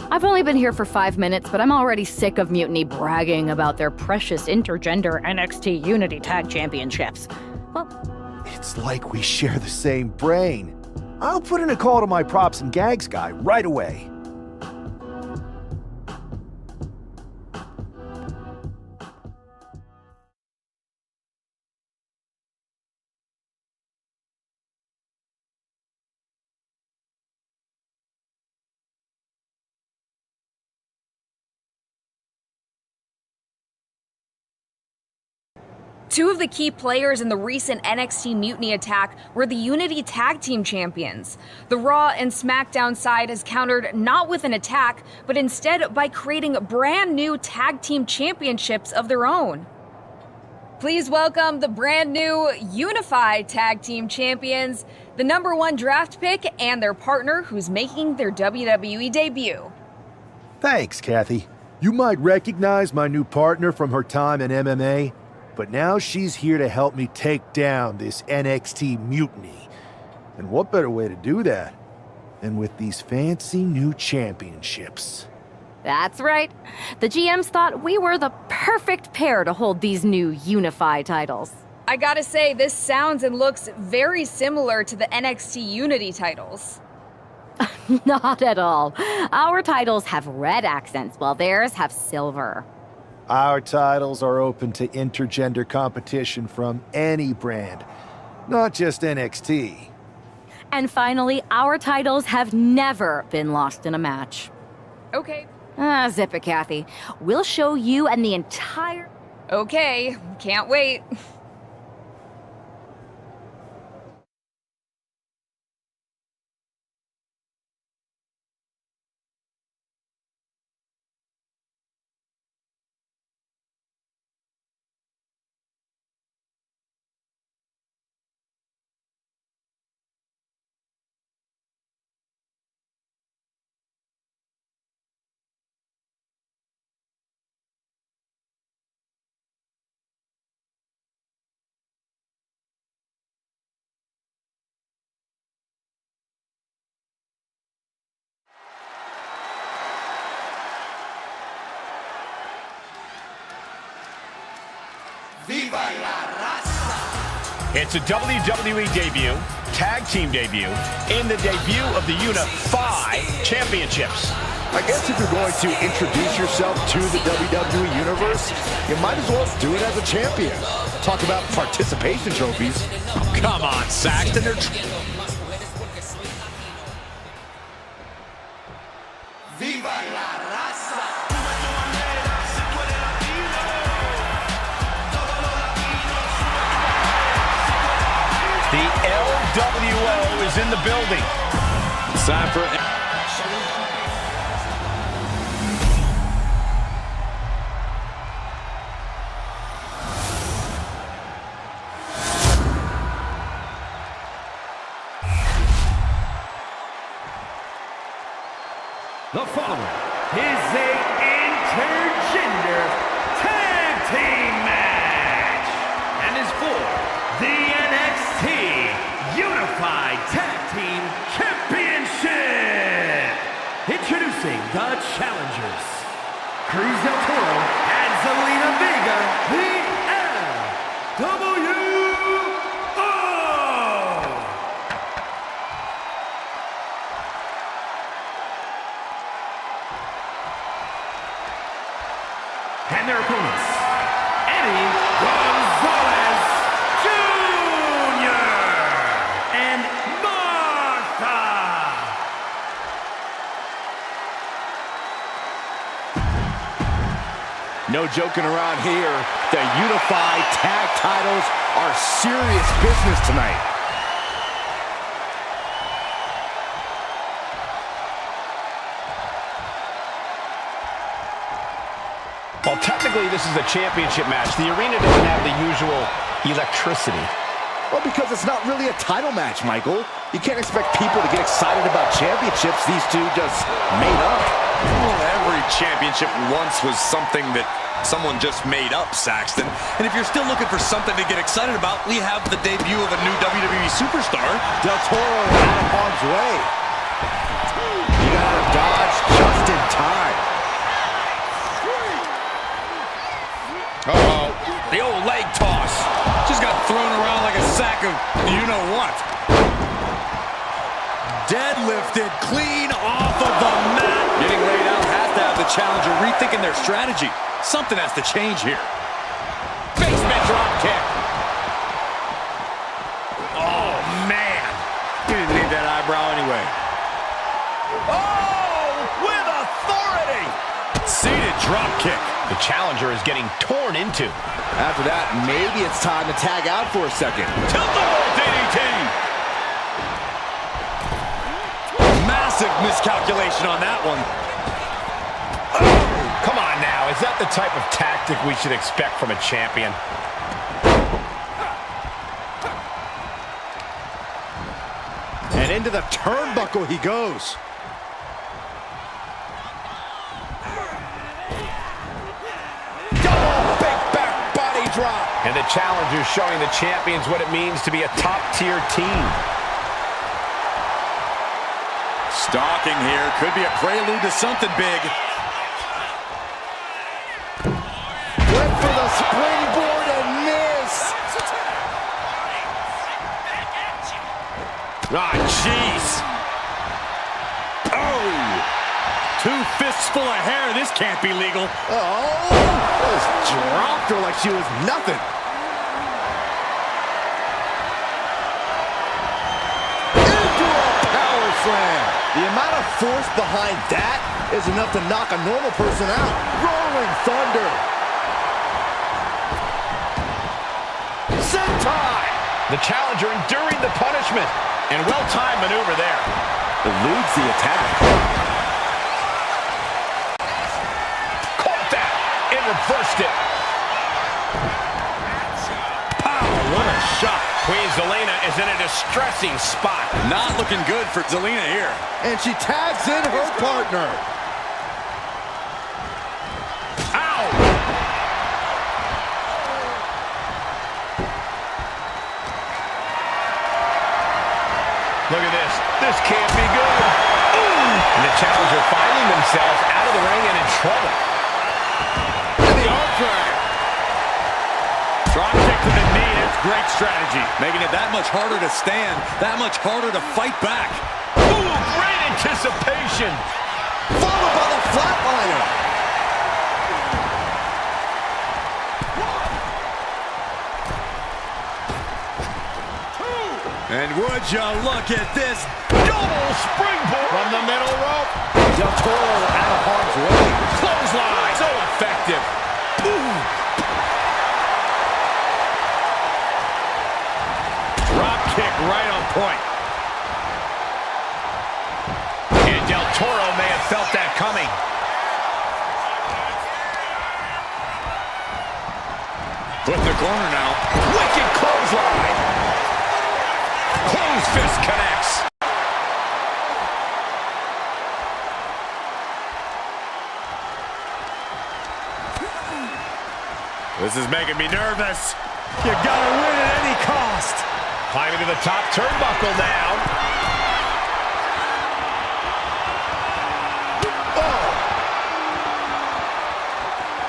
Speaker 14: I've only been here for 5 minutes, but I'm already sick of Mutiny bragging about their precious intergender NXT Unity Tag Championships. Well,
Speaker 2: it's like we share the same brain. I'll put in a call to my props and gags guy right away.
Speaker 1: Two of the key players in the recent NXT Mutiny attack were the Unity Tag Team Champions. The Raw and SmackDown side has countered not with an attack, but instead by creating brand new Tag Team Championships of their own. Please welcome the brand new Unified Tag Team Champions, the #1 draft pick, and their partner who's making their WWE debut.
Speaker 2: Thanks, Kathy. You might recognize my new partner from her time in MMA, but now she's here to help me take down this NXT mutiny. And what better way to do that than with these fancy new championships?
Speaker 14: that's right. The GMs thought we were the perfect pair to hold these new Unify titles.
Speaker 1: I gotta say, this sounds and looks very similar to the NXT Unity titles.
Speaker 14: Not at all. Our titles have red accents, while theirs have silver.
Speaker 2: Our titles are open to intergender competition from any brand, not just NXT.
Speaker 14: And finally, our titles have never been lost in a match.
Speaker 1: Okay.
Speaker 14: Zip it, Kathy. We'll show you and the entire...
Speaker 1: Okay, can't wait.
Speaker 4: It's a WWE debut, tag team debut, and the debut of the Unify Championships.
Speaker 9: I guess if you're going to introduce yourself to the WWE Universe, you might as well do it as a champion. Talk about participation trophies.
Speaker 4: Come on, Saxton. The LWO is in the building. It's time for...
Speaker 10: The following is a intergender tag team match and is for the NXT Unified Tag Team Championship. Introducing the challengers, Cruz del Toro and Zelina Vega, the LWO. And their opponents, Eddie Gonzalez Jr. and Martha.
Speaker 4: No joking around here. The Unified Tag titles are serious business tonight. Well, technically, this is a championship match. The arena doesn't have the usual electricity.
Speaker 9: Well, because it's not really a title match, Michael. You can't expect people to get excited about championships these two just made up.
Speaker 11: Well, every championship once was something that someone just made up, Saxton. And if you're still looking for something to get excited about, we have the debut of a new WWE superstar.
Speaker 9: Del Toro out of harm's way. You gotta dodge just in time.
Speaker 11: Uh-oh, the old leg toss. Just got thrown around like a sack of you-know-what. Deadlifted clean off of the mat. Getting laid out has to have the challenger rethinking their strategy. Something has to change here. Basement drop kick. Oh, man. He didn't need that eyebrow anyway. Oh, with authority. Seated drop kick. The challenger is getting torn into.
Speaker 9: After that, maybe it's time to tag out for a second.
Speaker 11: Tilt-a-whirl DDT. Massive miscalculation on that one. Oh, come on now. Is that the type of tactic we should expect from a champion?
Speaker 9: And into the turnbuckle he goes.
Speaker 11: Drop. And the challenger showing the champions what it means to be a top-tier team. Stalking here. Could be a prelude to something big.
Speaker 9: Went for the springboard and missed.
Speaker 11: Ah, jeez. Oh. 2 fists full of hair. This can't be legal.
Speaker 9: Oh. Just dropped her like she was nothing. Into a power slam. The amount of force behind that is enough to knock a normal person out. Rolling thunder.
Speaker 11: Sentai. The challenger enduring the punishment. And well-timed maneuver there.
Speaker 9: Eludes the attack.
Speaker 11: Reversed it. Pow, what a shot. Queen Zelina is in a distressing spot. Not looking good for Zelina here.
Speaker 9: And she tags in her partner.
Speaker 11: Ow! Look at this. This can't be good. Ooh. And the challenger finding themselves out of the ring and in trouble. Arm drag.
Speaker 4: strategy, making it that much harder to stand, that much harder to fight back. Ooh, great anticipation.
Speaker 9: Followed by the flatliner.
Speaker 4: And would you look at this double springboard from the middle rope.
Speaker 9: Del Toro out of harm's way.
Speaker 4: Clothesline, so effective. Ooh. Drop kick right on point. And Del Toro may have felt that coming. Put in the corner now. Wicked clothesline. Closed fist connects. This is making me nervous. You gotta win at any cost. Climbing to the top turnbuckle now. Oh.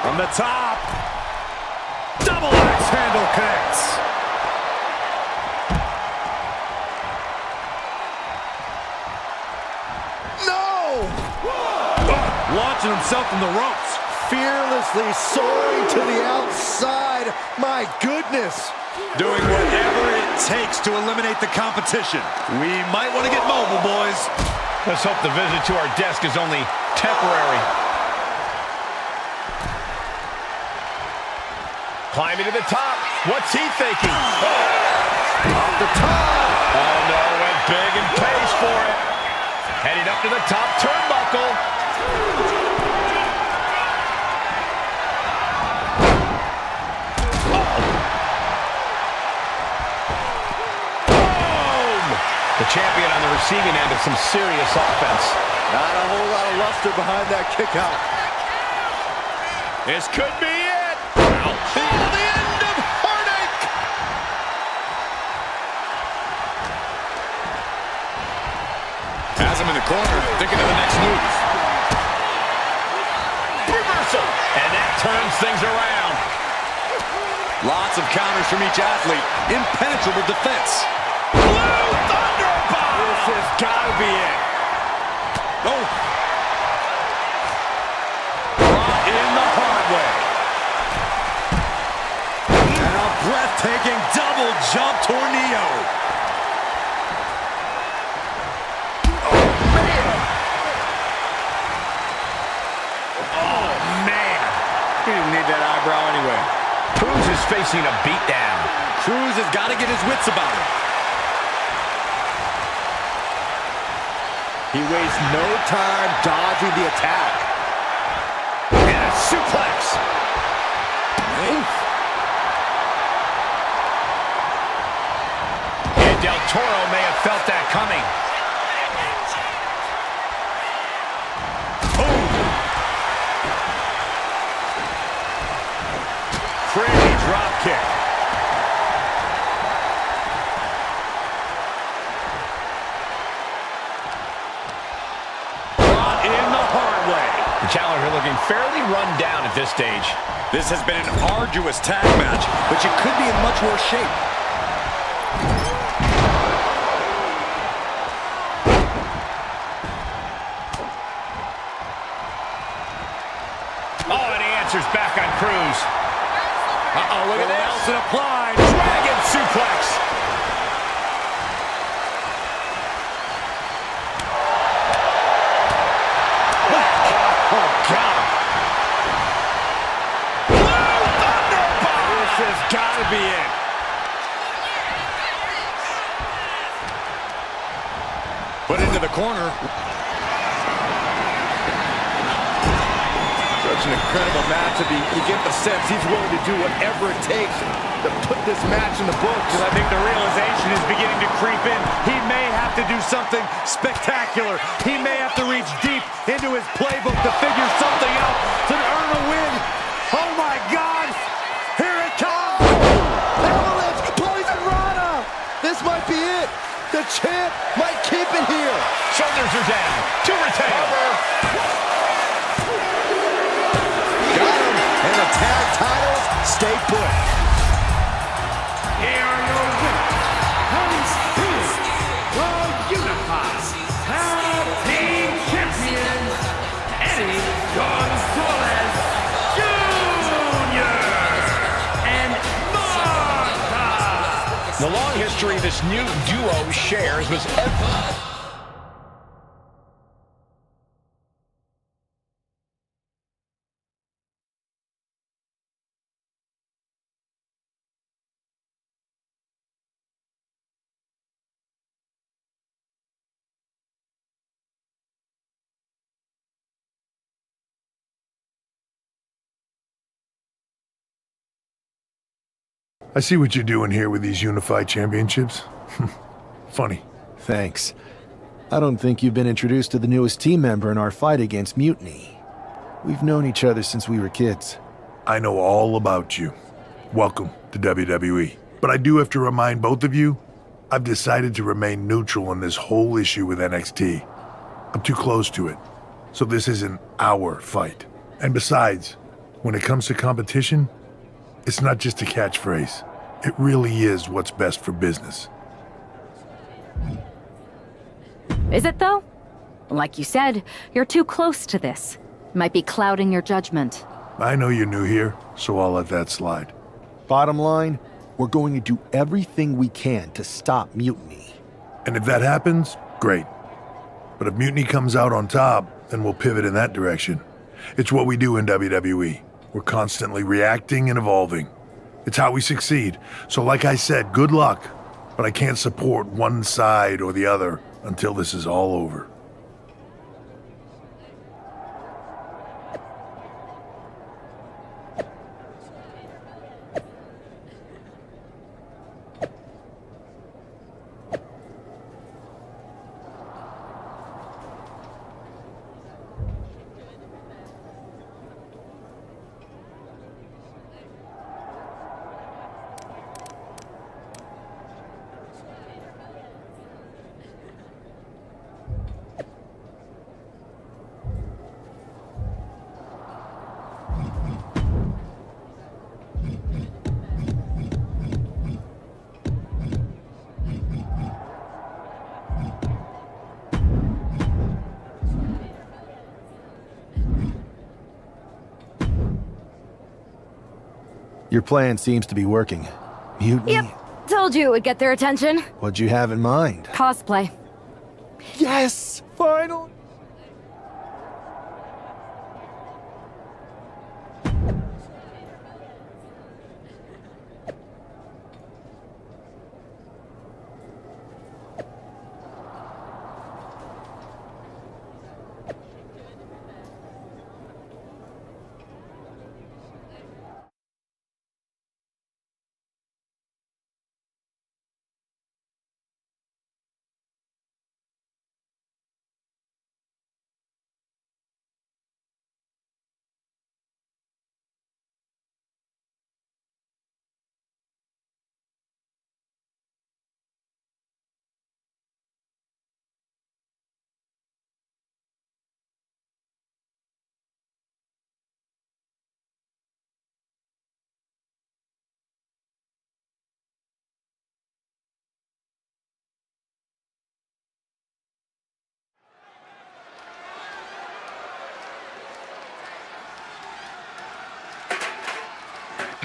Speaker 4: From the top. Double axe handle connects. Launching himself from the ropes.
Speaker 9: Fearlessly soaring to the outside. My goodness.
Speaker 4: Doing whatever it takes to eliminate the competition. We might want to get mobile, boys. Let's hope the visit to our desk is only temporary. Climbing to the top. What's he thinking? Oh. Off the top. Oh, no, went big and pays for it. Heading up to the top turnbuckle. The champion on the receiving end of some serious offense.
Speaker 9: Not a whole lot of luster behind that kick out.
Speaker 4: This could be it. Oh, the end of heartache. Has him in the corner, thinking of the next move. Reversal. And that turns things around. Lots of counters from each athlete. Impenetrable defense. This has got to be it. Oh. Brought in the hard way. And a breathtaking double jump tornado. Oh, man. He didn't need that eyebrow anyway. Cruz is facing a beatdown. Cruz has got to get his wits about him.
Speaker 9: He wastes no time dodging the attack.
Speaker 4: And a suplex. Oof. And Del Toro may have felt that coming. Boom. Pretty drop kick. The challenger looking fairly run down at this stage. This has been an arduous tag match, but you could be in much worse shape. Oh, and he answers back on Cruz. Uh-oh, look at this. Nelson applied. Dragon suplex. Gotta be it. Put into the corner.
Speaker 9: Such an incredible match. You get the sense he's willing to do whatever it takes to put this match in the books.
Speaker 4: I think the realization is beginning to creep in. He may have to do something spectacular. He may have to reach deep into his playbook to figure something out to earn a win. Oh my God! Here it comes!
Speaker 9: Avalanche, Poison Rana! This might be it. The champ might keep it here.
Speaker 4: Shoulders are down. To retain.
Speaker 9: Got him. And the tag titles stay put.
Speaker 10: Here are your
Speaker 4: The long history this new duo shares was
Speaker 3: I see what you're doing here with these unified championships. Funny.
Speaker 2: Thanks. I don't think you've been introduced to the newest team member in our fight against Mutiny. We've known each other since we were kids.
Speaker 3: I know all about you. Welcome to WWE. But I do have to remind both of you, I've decided to remain neutral in this whole issue with NXT. I'm too close to it. So this isn't our fight. And besides, when it comes to competition, it's not just a catchphrase. It really is what's best for business.
Speaker 14: Is it, though? Like you said, you're too close to this. Might be clouding your judgment.
Speaker 3: I know you're new here, so I'll let that slide.
Speaker 2: Bottom line, we're going to do everything we can to stop Mutiny.
Speaker 3: And if that happens, great. But if Mutiny comes out on top, then we'll pivot in that direction. It's what we do in WWE. We're constantly reacting and evolving. It's how we succeed. So like I said, good luck. But I can't support one side or the other until this is all over.
Speaker 2: Your plan seems to be working. Mutiny?
Speaker 14: Yep, told you it would get their attention.
Speaker 2: What'd you have in mind?
Speaker 14: Cosplay.
Speaker 2: Yes! Finally!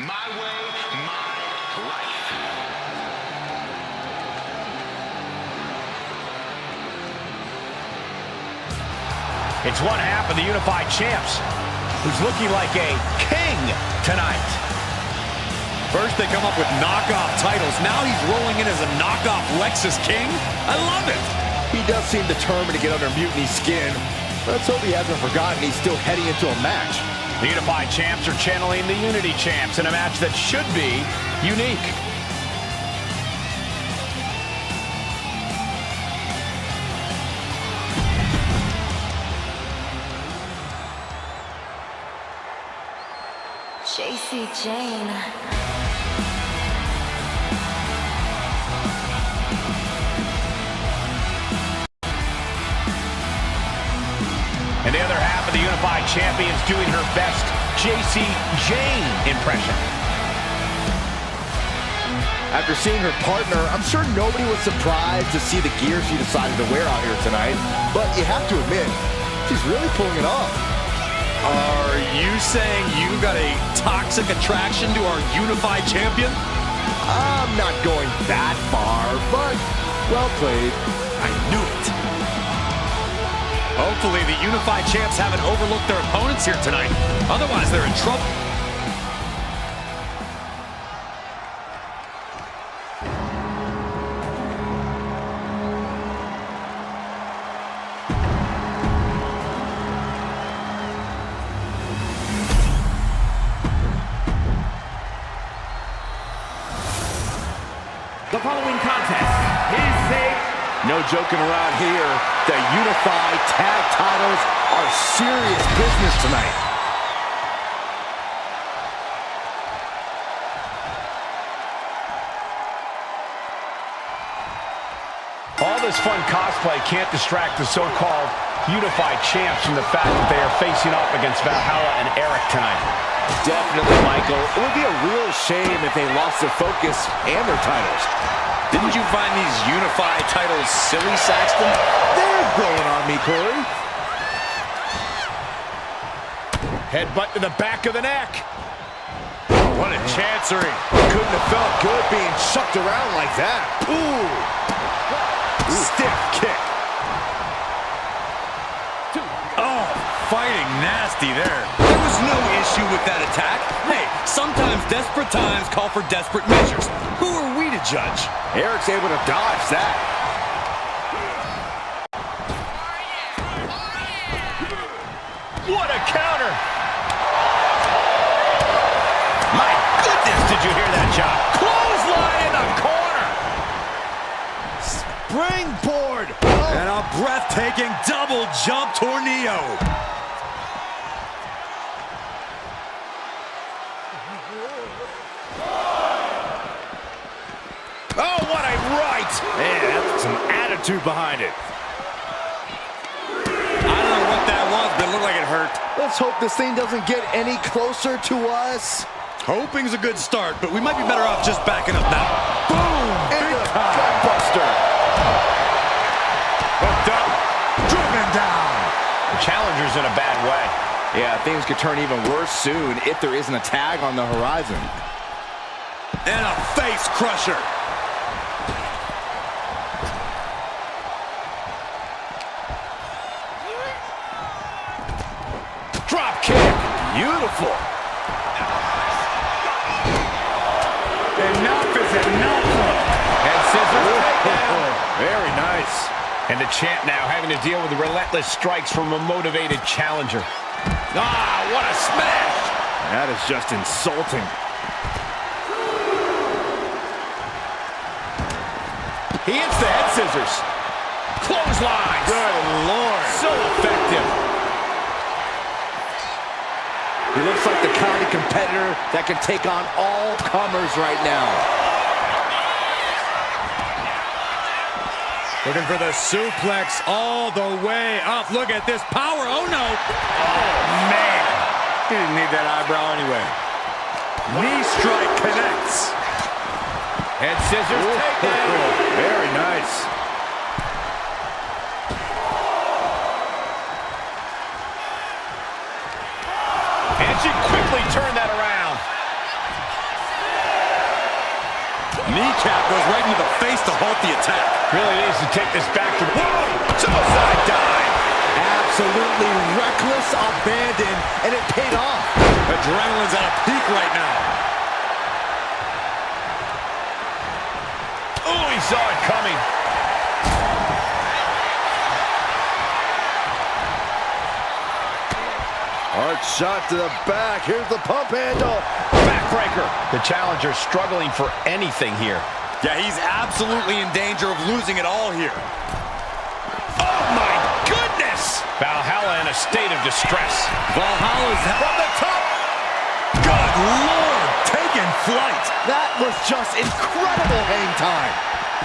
Speaker 4: My way, my life. It's one half of the unified champs, who's looking like a king tonight. First they come up with knockoff titles. Now he's rolling in as a knockoff Lexus King. I love it.
Speaker 9: He does seem determined to get under Mutiny's skin. Let's hope he hasn't forgotten he's still heading into a match.
Speaker 4: The unified champs are channeling the Unity champs in a match that should be unique.
Speaker 14: JC Jane.
Speaker 4: And the other half of the unified champions doing her best JC Jane impression.
Speaker 9: After seeing her partner, I'm sure nobody was surprised to see the gear she decided to wear out here tonight. But you have to admit, she's really pulling it off.
Speaker 11: Are you saying you got a toxic attraction to our unified champion?
Speaker 9: I'm not going that far, but well played.
Speaker 11: I knew it. Hopefully the unified champs haven't overlooked their opponents here tonight. Otherwise, they're in trouble.
Speaker 10: The following contest is
Speaker 9: No joking around here. The unified tag titles are serious business tonight.
Speaker 4: All this fun cosplay can't distract the so-called unified champs from the fact that they are facing off against Valhalla and Eric tonight.
Speaker 9: Definitely, Michael. It would be a real shame if they lost their focus and their titles.
Speaker 11: Didn't you find these unified titles silly, Saxton?
Speaker 9: They're growing on me, Corey.
Speaker 4: Headbutt to the back of the neck. What a chancery.
Speaker 9: Couldn't have felt good being chucked around like that. Ooh. Stiff kick.
Speaker 11: Oh, fighting nasty there. There was no issue with that attack. Hey, sometimes desperate times call for desperate measures. Who are we to judge?
Speaker 9: Eric's able to dodge that.
Speaker 4: What a counter.
Speaker 11: My goodness, did you hear that shot?
Speaker 4: Clothesline in the corner.
Speaker 9: Springboard.
Speaker 11: And a breathtaking double jump tornado.
Speaker 4: Oh, what a right.
Speaker 9: Man, that's some attitude behind it.
Speaker 11: I don't know what that was, but it looked like it hurt.
Speaker 9: Let's hope this thing doesn't get any closer to us.
Speaker 11: Hoping's a good start, but we might be better off just backing up now.
Speaker 9: Boom! Big gutbuster.
Speaker 4: Hooked up. Driven down. The challenger's in a bad way.
Speaker 9: Yeah, things could turn even worse soon if there isn't a tag on the horizon.
Speaker 11: And a face crusher.
Speaker 4: Drop kick.
Speaker 9: Beautiful.
Speaker 4: Enough is enough. And scissors takedown.
Speaker 9: Very nice.
Speaker 4: And the champ now having to deal with the relentless strikes from a motivated challenger.
Speaker 11: Ah, what a smash.
Speaker 9: That is just insulting.
Speaker 4: He hits the head scissors. Clotheslines.
Speaker 11: Good Lord.
Speaker 4: So effective.
Speaker 9: He looks like the kind of competitor that can take on all comers right now.
Speaker 11: Looking for the suplex all the way up. Look at this power. Oh, no.
Speaker 4: Oh, man.
Speaker 11: He didn't need that eyebrow anyway.
Speaker 4: Knee strike connects. Head scissors takedown.
Speaker 9: Very nice.
Speaker 4: And she quickly turned that around.
Speaker 11: Kneecap goes right into the face to halt the attack.
Speaker 4: Really needs to take this back to the... Whoa! Suicide dive.
Speaker 9: Absolutely reckless abandon, and it paid off.
Speaker 11: Adrenaline's at a peak right now.
Speaker 4: Oh, he saw it coming.
Speaker 9: Hard shot to the back. Here's the pump handle.
Speaker 4: Backbreaker. The challenger struggling for anything here.
Speaker 11: Yeah, he's absolutely in danger of losing it all here.
Speaker 4: Oh, my goodness! Valhalla in a state of distress.
Speaker 11: Valhalla's
Speaker 4: From the top.
Speaker 11: Good Lord, taking flight.
Speaker 9: That was just incredible hang time.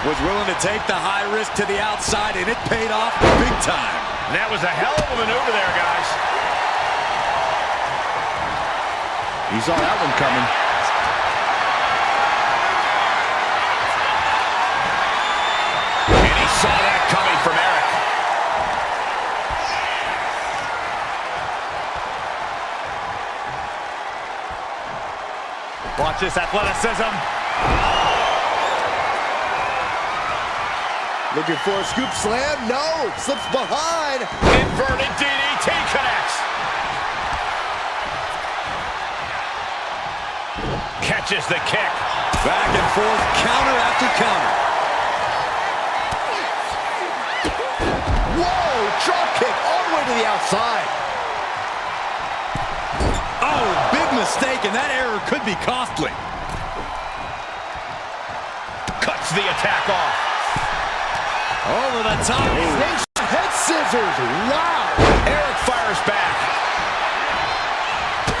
Speaker 11: Was willing to take the high risk to the outside, and it paid off big time.
Speaker 4: And that was a hell of a maneuver there, guys.
Speaker 9: You saw that one coming.
Speaker 4: And he saw that coming from Eric.
Speaker 11: Watch this athleticism.
Speaker 9: Looking for a scoop slam. No. Slips behind.
Speaker 4: Inverted DDT connects. Catches the kick.
Speaker 5: Back and forth, counter after counter.
Speaker 9: Whoa, drop kick all the way to the outside.
Speaker 5: Oh, big mistake, and that error could be costly.
Speaker 4: Cuts the attack off.
Speaker 5: Over the top.
Speaker 9: Head scissors. Wow.
Speaker 4: Eric fires back.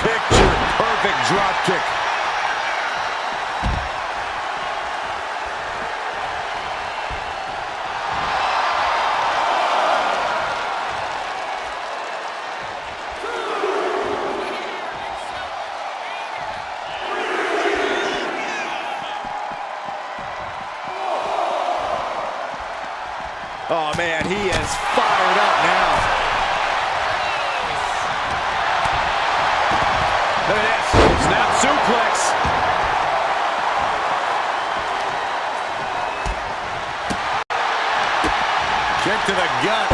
Speaker 4: Picture perfect drop kick.
Speaker 9: Oh, man, he is fired up now.
Speaker 4: Look at this. Snap suplex.
Speaker 5: Kick to the gut.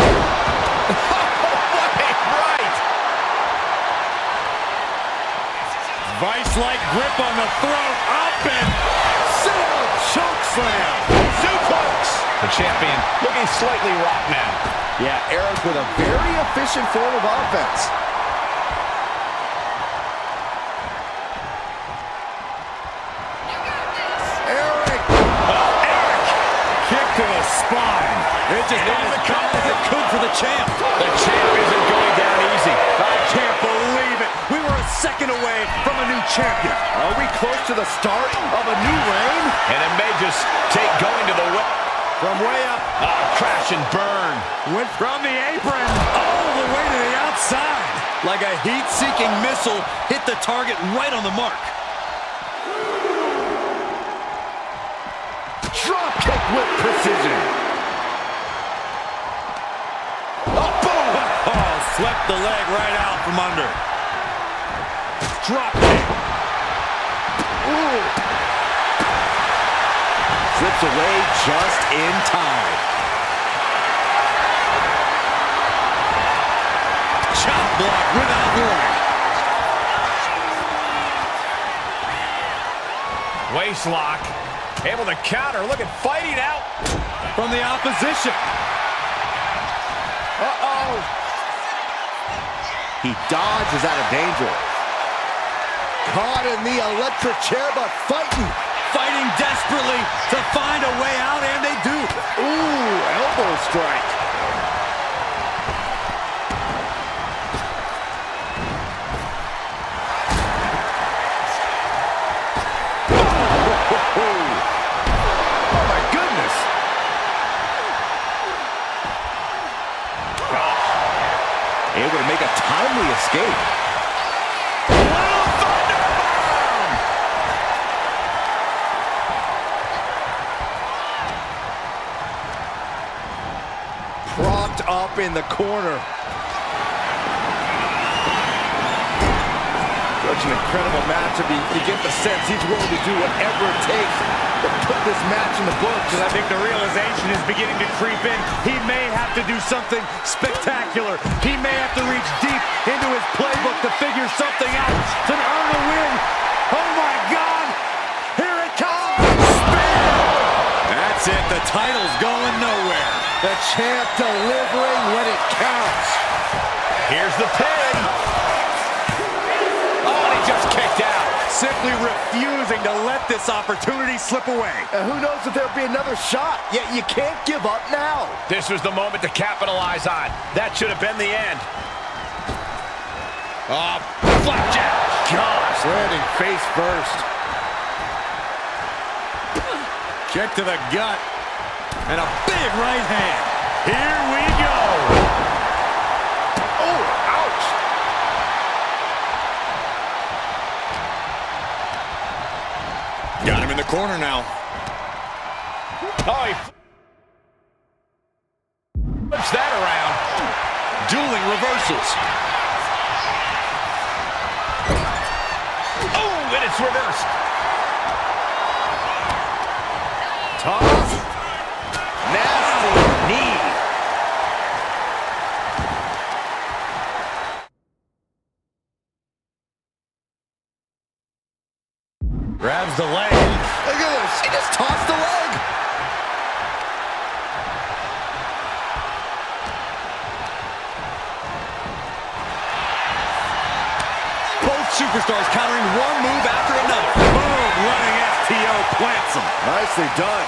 Speaker 4: Right.
Speaker 5: Vice-like grip on the throat. Up and sit-out choke slam.
Speaker 4: Suplex. The champion looking slightly rocked now.
Speaker 9: Yeah, Eric with a very efficient form of offense. Eric!
Speaker 4: Eric!
Speaker 5: Kick to the spine. It just didn't come as it could for the champ.
Speaker 4: The champ isn't going down easy.
Speaker 5: I can't believe it. We were a second away from a new champion.
Speaker 9: Are we close to the start of a new reign?
Speaker 4: And it may just take going to the whip.
Speaker 5: From way up.
Speaker 4: Crash and burn.
Speaker 5: Went from the apron all the way to the outside. Like a heat-seeking missile, hit the target right on the mark.
Speaker 9: Drop kick with precision.
Speaker 5: Oh, boom! Oh, swept the leg right out from under. Drop kick.
Speaker 9: Ooh. Slips away just in time.
Speaker 5: Chop block without warning.
Speaker 4: Waist lock. Able to counter. Look at fighting out.
Speaker 5: From the opposition.
Speaker 9: Uh-oh. He dodges out of danger. Caught in the electric chair, but fighting.
Speaker 5: Fighting desperately to find a way out, and they do.
Speaker 9: Ooh, elbow strike. Oh, my goodness. Able to make a timely escape. Propped up in the corner. Such an incredible matchup. You get the sense he's willing to do whatever it takes to put this match in the books.
Speaker 5: And I think the realization is beginning to creep in. He may have to do something spectacular. He may have to reach deep into his playbook to figure something out to earn a win. Oh my God! Here it comes! Spear! That's it. The title's going nowhere.
Speaker 9: The champ delivering when it counts.
Speaker 4: Here's the pin. Oh, he just kicked out.
Speaker 5: Simply refusing to let this opportunity slip away.
Speaker 9: And who knows if there'll be another shot, yet you can't give up now.
Speaker 4: This was the moment to capitalize on. That should have been the end. Oh, flapjack.
Speaker 9: Gosh, landing face first.
Speaker 5: Kick to the gut. And a big right hand. Here we go.
Speaker 9: Oh, ouch.
Speaker 5: Got him in the corner now.
Speaker 4: Oh, he flips that around.
Speaker 5: Dueling reversals.
Speaker 4: Oh, and it's reversed.
Speaker 9: Toss. Nasty
Speaker 4: Grabs the leg.
Speaker 9: Look at this. He just tossed the leg.
Speaker 4: Both superstars countering one move after another.
Speaker 5: Boom, running STO plants him.
Speaker 9: Nicely done.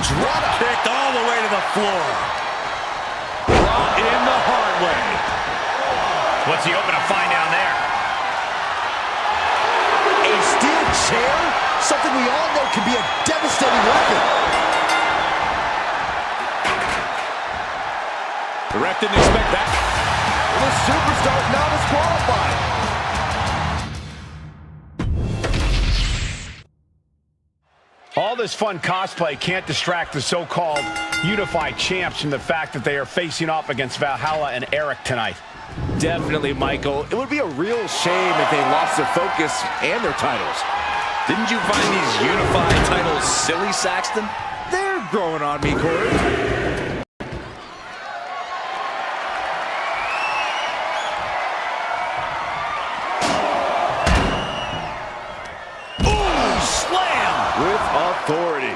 Speaker 5: Drop kicked all the way to the floor. Brought in the hard way.
Speaker 4: What's he hoping to find down there?
Speaker 9: A steel chair? Something we all know can be a devastating weapon.
Speaker 4: The ref didn't expect that.
Speaker 9: The superstar is now disqualified.
Speaker 5: All this fun cosplay can't distract the so-called unified champs from the fact that they are facing off against Valhalla and Eric tonight.
Speaker 9: Definitely, Michael. It would be a real shame if they lost their focus and their titles.
Speaker 11: Didn't you find these unified titles silly, Saxton?
Speaker 9: They're growing on me, Corey. With authority.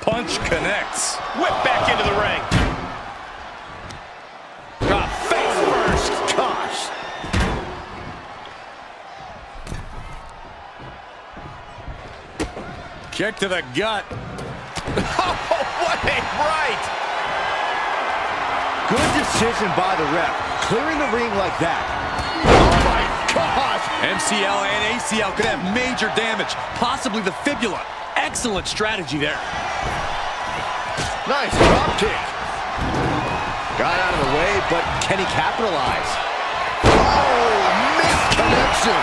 Speaker 4: Punch connects. Whip back into the ring. Face first.
Speaker 9: Gosh.
Speaker 4: Kick to the gut. Oh, what a right.
Speaker 9: Good decision by the ref. Clearing the ring like that. Oh my gosh.
Speaker 11: MCL and ACL could have major damage, possibly the fibula. Excellent strategy there.
Speaker 9: Nice drop kick. Got out of the way, but can he capitalize? Oh, missed connection.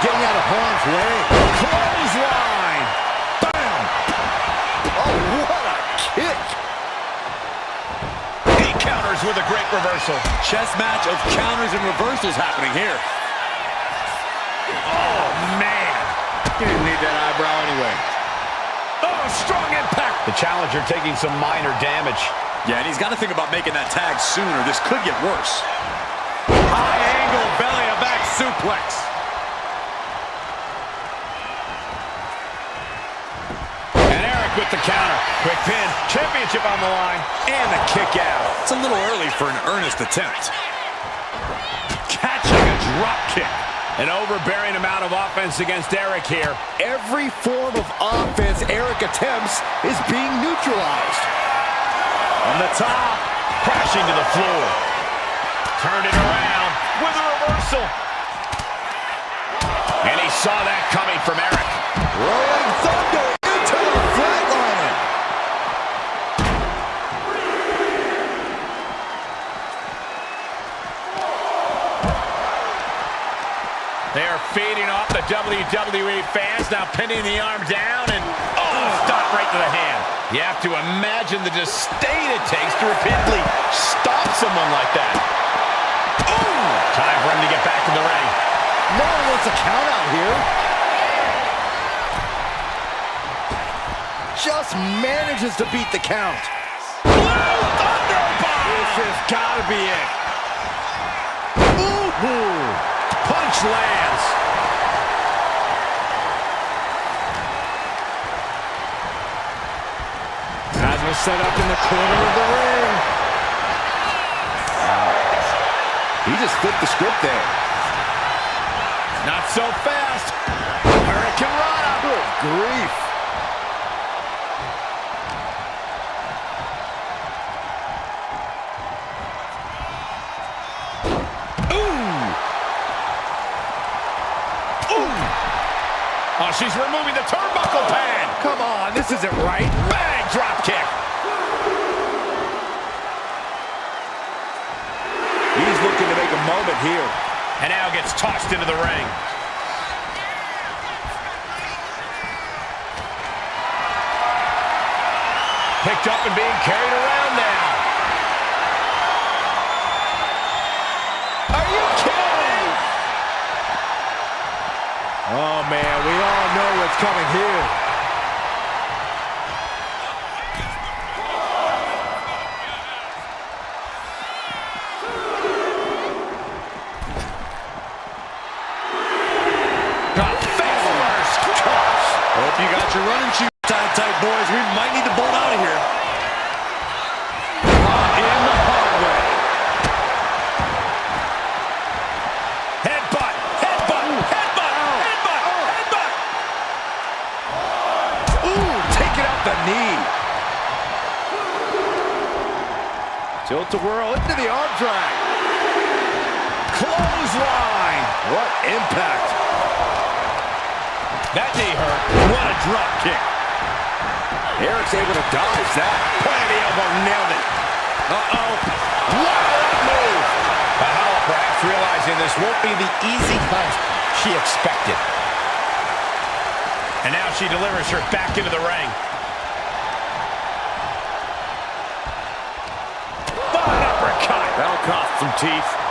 Speaker 9: Getting out of harm's way. Clothesline. Bam. Oh, what a kick.
Speaker 4: He counters with a great reversal.
Speaker 11: Chess match of counters and reversals happening here.
Speaker 4: Oh, man.
Speaker 9: He didn't need that eyebrow anyway.
Speaker 4: Oh, strong impact. The challenger taking some minor damage.
Speaker 11: Yeah, and he's got to think about making that tag sooner. This could get worse.
Speaker 5: High angle belly to back suplex.
Speaker 4: And Eric with the counter. Quick pin. Championship on the line. And the kick out.
Speaker 11: It's a little early for an earnest attempt.
Speaker 4: Catching a drop kick. An overbearing amount of offense against Eric here.
Speaker 9: Every form of offense Eric attempts is being neutralized.
Speaker 4: On the top, crashing to the floor. Turned it around with a reversal. And he saw that coming from Eric.
Speaker 9: Rolling thunder into the flatliner.
Speaker 4: They are feeding off the WWE fans, now pinning the arm down and, stop right to the hand. You have to imagine the disdain it takes to repeatedly stop someone like that. Time for him to get back in the ring.
Speaker 9: No one wants a count out here. Just manages to beat the count.
Speaker 4: This has got to be it. Punch lands.
Speaker 5: As set up in the corner of the ring.
Speaker 9: He just flipped the script there.
Speaker 4: Not so fast. Hurricane Rana.
Speaker 9: Good grief.
Speaker 4: Oh, she's removing the turnbuckle pad.
Speaker 9: Come on, this isn't right.
Speaker 4: Bang, drop kick.
Speaker 9: He's looking to make a moment here.
Speaker 4: And now gets tossed into the ring. Picked up and being carried around now.
Speaker 9: what's coming here.
Speaker 4: Hope you got your running shoes tight, boys. We might need to bolt out of here. In the hard way. Headbutt, headbutt, headbutt, headbutt, headbutt. Ooh, taking out the knee.
Speaker 9: Tilt-a-whirl into the arm drag.
Speaker 4: Clothesline. What impact. That knee hurt. What a drop kick.
Speaker 9: Eric's able to dodge that.
Speaker 4: Point of the elbow, nailed it. Uh-oh.
Speaker 9: What a move.
Speaker 4: Valhalla perhaps realizing this won't be the easy hunt she expected. And now she delivers her back into the ring. Fun uppercut. That'll cost some teeth.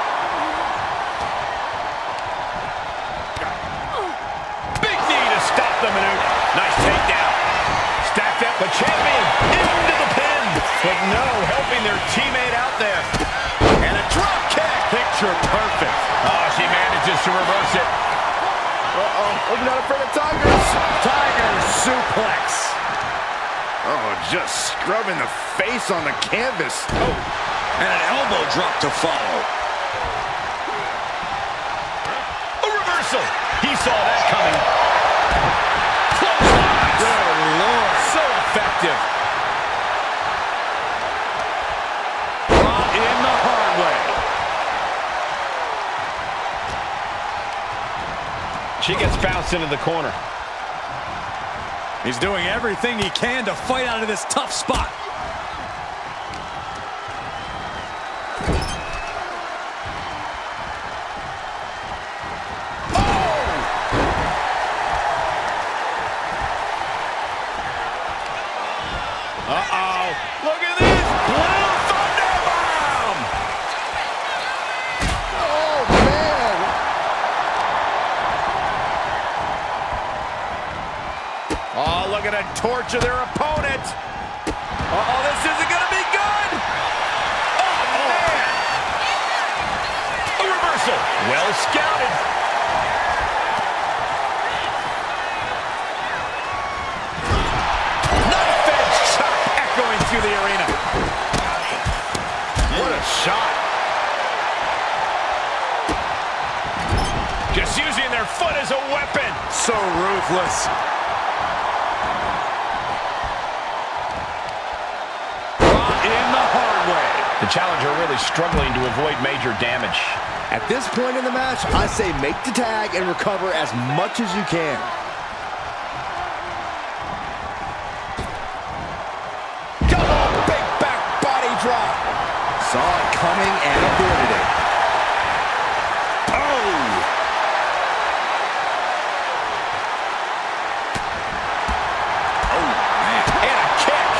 Speaker 4: The maneuver. Nice takedown. Stacked up the champion into the pin. But no helping their teammate out there. And a drop kick. Picture perfect. Oh, she manages to reverse it.
Speaker 9: I'm not afraid of tigers.
Speaker 4: Tiger suplex.
Speaker 9: Oh, just scrubbing the face on the canvas.
Speaker 4: Oh, and an elbow drop to follow. A reversal. He saw that coming. Good Lord. So effective. In the hard way. She gets bounced into the corner. He's doing everything he can to fight out of this tough spot. Uh-oh. Look at this. Blue Thunder Bomb.
Speaker 9: Oh, man.
Speaker 4: Oh, look at it. Torture their opponent. Uh-oh, this isn't going to be good. Oh, man. A reversal. Well scouted. The arena. What a shot. Just using their foot as a weapon. So ruthless. In the hard way. The challenger really struggling to avoid major damage.
Speaker 9: At this point in the match, I say make the tag and recover as much as you can.
Speaker 4: Drop.
Speaker 9: Saw it coming and avoided it.
Speaker 4: Oh! Oh, man. And a kick.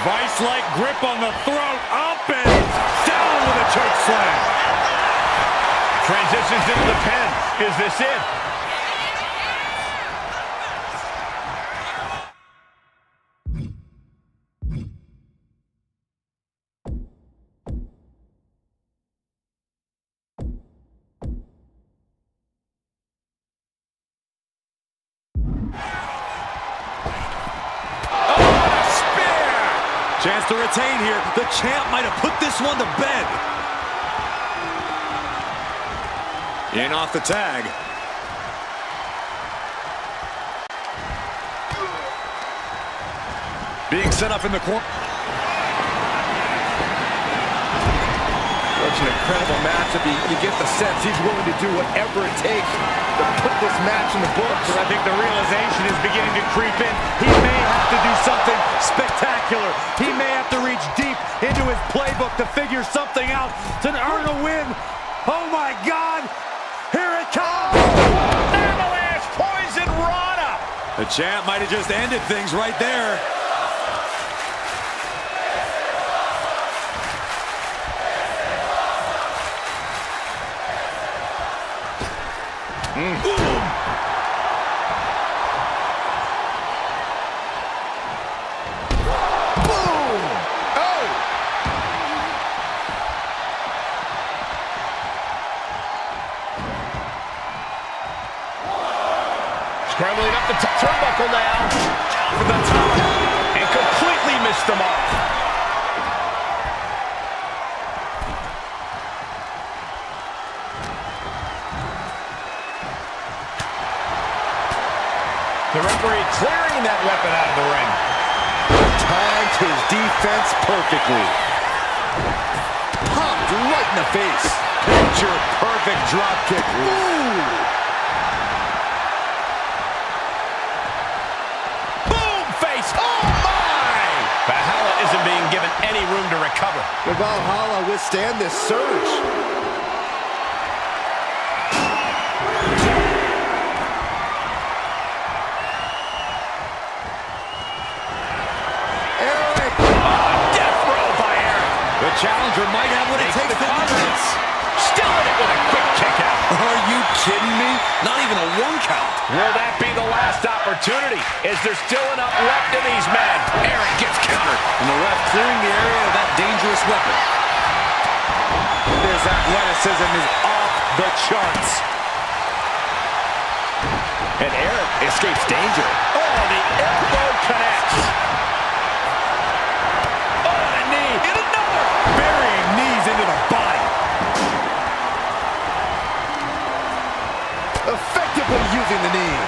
Speaker 4: Vice-like grip on the throat. Up and down with a choke slam. Transitions into the pin. Is this it? Chance to retain here. The champ might have put this one to bed. In off the tag. Being set up in the corner.
Speaker 9: Such an incredible matchup. You get the sense he's willing to do whatever it takes to put this match in the books.
Speaker 5: And I think the realization is beginning to creep in. He may have to do something spectacular. He may have to reach deep into his playbook to figure something out to earn a win. Oh my God! Here it comes!
Speaker 4: Avalanche poison Rana! The champ might have just ended things right there. turnbuckle now. For the top. And completely missed them all. The referee clearing that weapon out of the ring.
Speaker 9: Timed his defense perfectly. Popped right in the face.
Speaker 4: Picture perfect drop kick.
Speaker 9: Ooh.
Speaker 4: Boom face. Oh my! Valhalla isn't being given any room to recover.
Speaker 9: Will Valhalla withstand this surge?
Speaker 4: Challenger might have what it takes to confidence. Still in it with a quick kick out.
Speaker 11: Are you kidding me? Not even a 1 count.
Speaker 4: Will that be the last opportunity? Is there still enough left in these men? Eric gets countered.
Speaker 11: And the ref clearing the area of that dangerous weapon.
Speaker 4: This athleticism is off the charts. And Eric escapes danger. Oh, the elbow connects. Oh, the knee. And another. Burying knees into the body.
Speaker 9: Effectively using the knee.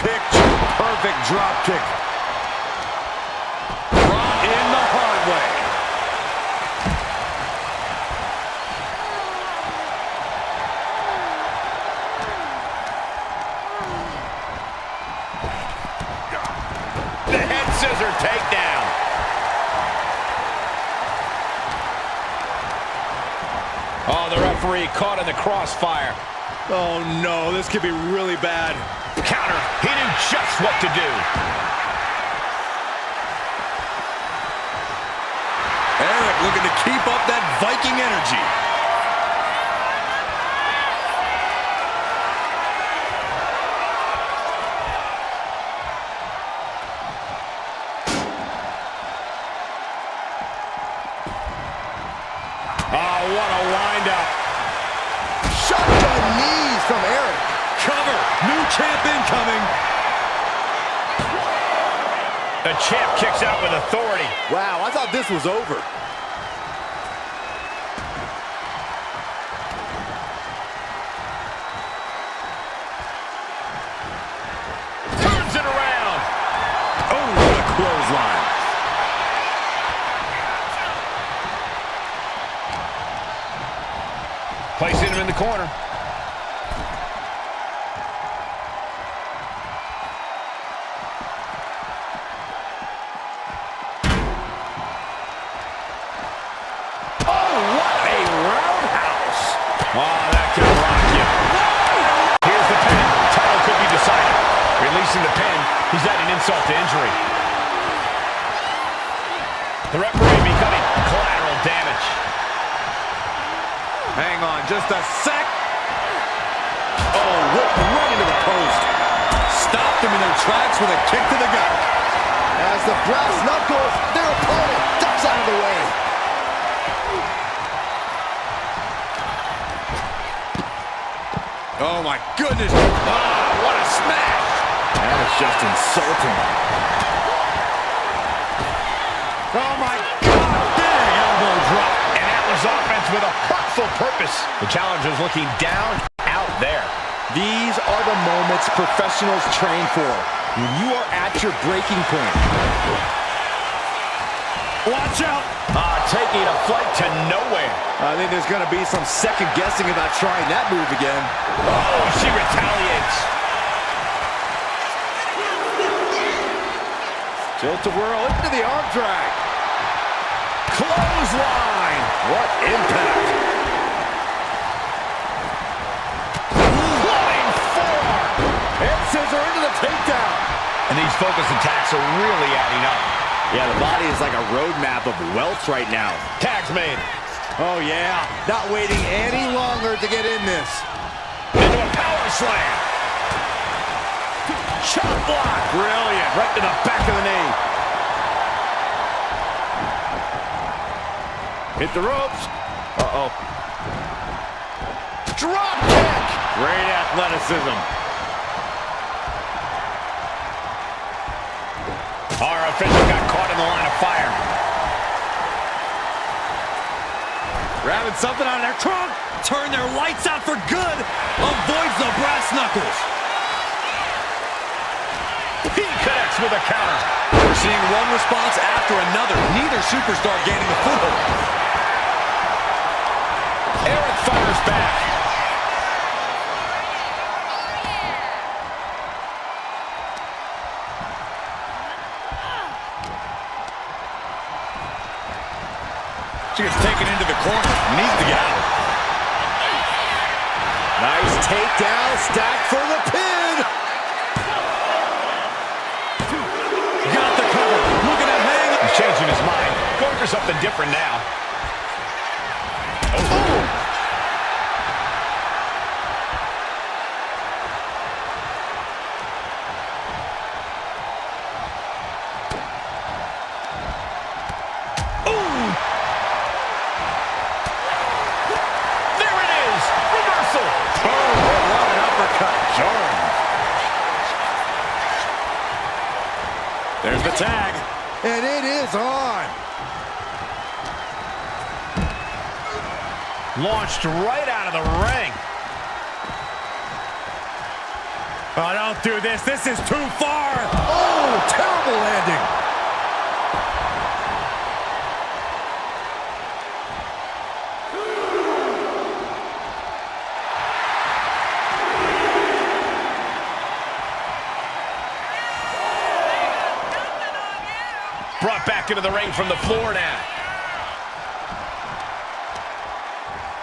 Speaker 4: Picture perfect drop kick. Brought in the hard way. The head scissor takedown. Oh, the referee caught in the crossfire. Oh no, this could be really bad. Counter. He knew just what to do.
Speaker 11: Eric looking to keep up that Viking energy.
Speaker 4: Oh, what a wind-up.
Speaker 9: Shotgun knees from Eric.
Speaker 4: Cover. New champ incoming. The champ kicks out with authority.
Speaker 9: Wow, I thought this was over.
Speaker 4: Turns it around. Oh, what a clothesline. Placing him in the corner. Oh, what a roundhouse. Oh, that could rock you. Here's the pin. Title could be decided. Releasing the pin. He's adding insult to injury. The referee becoming collateral damage. Hang on just a sec.
Speaker 9: Oh, whipped right into the post.
Speaker 11: Stopped them in their tracks with a kick to the gut.
Speaker 9: As the brass knuckles, their opponent ducks out of the way.
Speaker 11: Oh my goodness. Oh, what a smash.
Speaker 9: That is just insulting.
Speaker 4: Oh my God, big elbow drop. And that was offense with a hurtful purpose. The challenger's looking down out there.
Speaker 9: These are the moments professionals train for. When you are at your breaking point.
Speaker 4: Watch out. Taking a flight to nowhere.
Speaker 9: I think there's going to be some second guessing about trying that move again.
Speaker 4: Oh, she retaliates.
Speaker 9: Tilt-a-whirl into the arm drag.
Speaker 4: Clothesline. What impact. Flying forearm.
Speaker 9: Head scissor into the takedown.
Speaker 4: And these focus attacks are really adding up.
Speaker 9: Yeah, the body is like a roadmap of wealth right now.
Speaker 4: Tag's made.
Speaker 9: Oh, yeah. Not waiting any longer to get in this.
Speaker 4: Into a power slam. Chop block. Brilliant. Right to the back of the knee. Hit the ropes. Uh-oh.
Speaker 9: drop kick.
Speaker 5: Great athleticism. Our official got caught in the line of fire.
Speaker 4: Grabbing something out of their trunk. Turn their lights out for good. Avoids the brass knuckles.
Speaker 5: He connects with a counter.
Speaker 4: We're seeing one response after another. Neither superstar gaining a foothold.
Speaker 5: Eric fires back.
Speaker 4: She gets taken into the corner. Needs to get out.
Speaker 9: Nice takedown, stack for the pin.
Speaker 4: Got the cover. Looking at hang.
Speaker 5: He's changing his mind. Going for something different now. Oh.
Speaker 4: There's the tag.
Speaker 9: And it is on.
Speaker 5: Launched right out of the ring. Oh, don't do this. This is too far.
Speaker 9: Oh, terrible landing.
Speaker 5: Brought back into the ring from the floor now.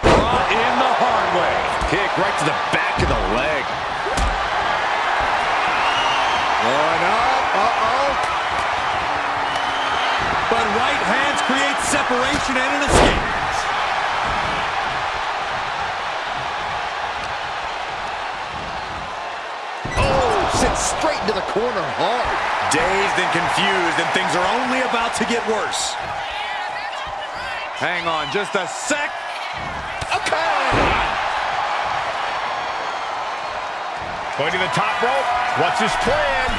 Speaker 9: Brought in the hard way.
Speaker 5: Kick right to the back of the leg.
Speaker 9: Going up. Uh-oh.
Speaker 4: But right hands create separation and an escape.
Speaker 9: Oh, sits straight into the corner hard.
Speaker 4: Dazed and confused, and things are only about to get worse.
Speaker 5: Hang on just a sec.
Speaker 9: Okay.
Speaker 5: Going to the top rope. What's his plan?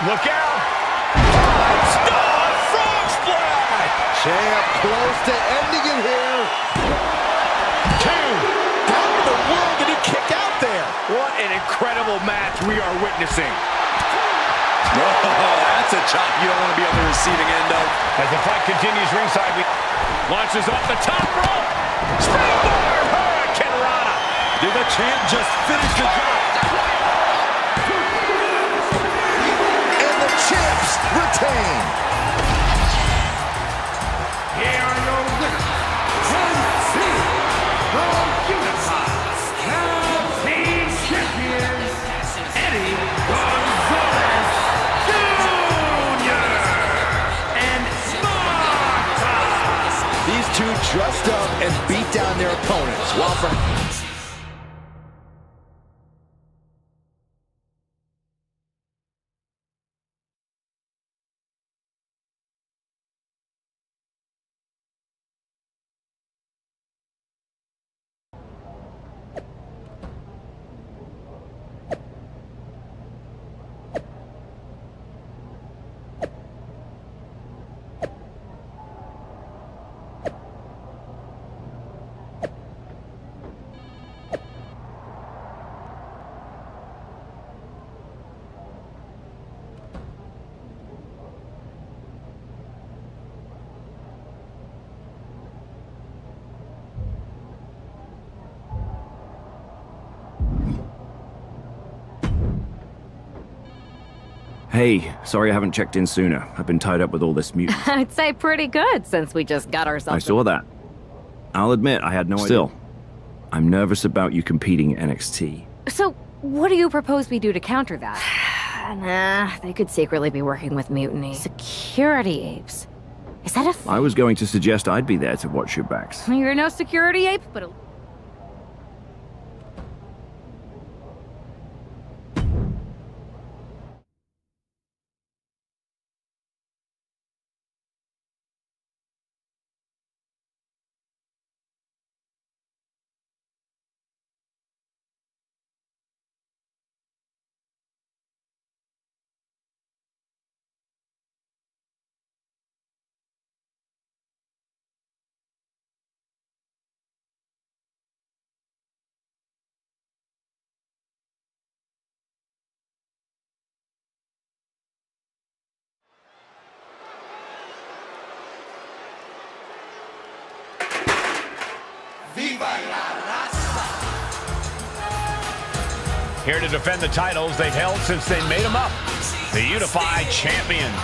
Speaker 5: Look out.
Speaker 9: Frog splash. Champ close to ending it here.
Speaker 5: Two.
Speaker 9: How in the world did he kick out there?
Speaker 5: What an incredible match we are witnessing.
Speaker 4: Oh, that's a chop you don't want to be on the receiving end of.
Speaker 5: As the fight continues ringside, we launches off the top rope. Springboard Hurricane Rana.
Speaker 4: Did the champ just finish the job?
Speaker 9: And the champs retain.
Speaker 10: Here are your winners, from the Unified Tag Team Champions, Eddie Gonzalez Jr. and Sparta.
Speaker 9: These two dressed up and beat down their opponents. While from
Speaker 15: Hey, sorry I haven't checked in sooner. I've been tied up with all this mutant.
Speaker 14: I'd say pretty good since we just got ourselves.
Speaker 15: I saw that. I'll admit, I had no idea. Still, I'm nervous about you competing in NXT.
Speaker 14: So, what do you propose we do to counter that? Nah, they could secretly be working with Mutiny. Security apes. Is that a thing?
Speaker 15: I was going to suggest I'd be there to watch your backs.
Speaker 14: You're no security ape, but
Speaker 4: Here to defend the titles they've held since they made them up, the Unified Champions.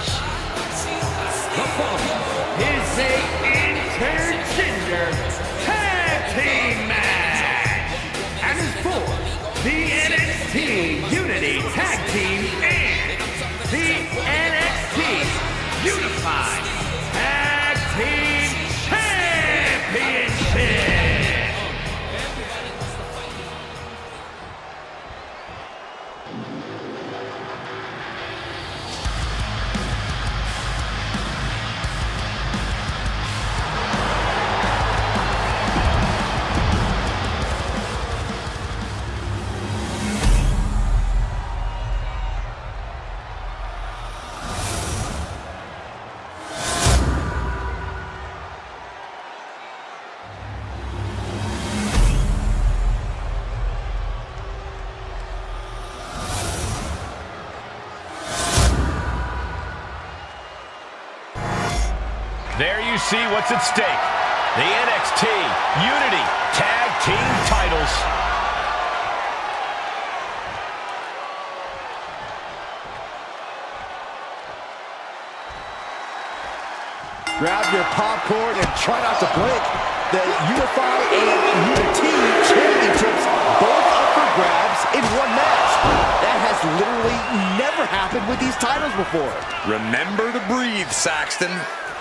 Speaker 10: The following is a intergender tag team match and is for the NXT Unity Tag Team and the NXT Unified Tag Team Championship.
Speaker 4: There you see what's at stake. The NXT Unity Tag Team titles.
Speaker 9: Grab your popcorn and try not to blink. The Unify and Unity Championships both up for grabs in one match. That has literally never happened with these titles before.
Speaker 11: Remember to breathe, Saxton.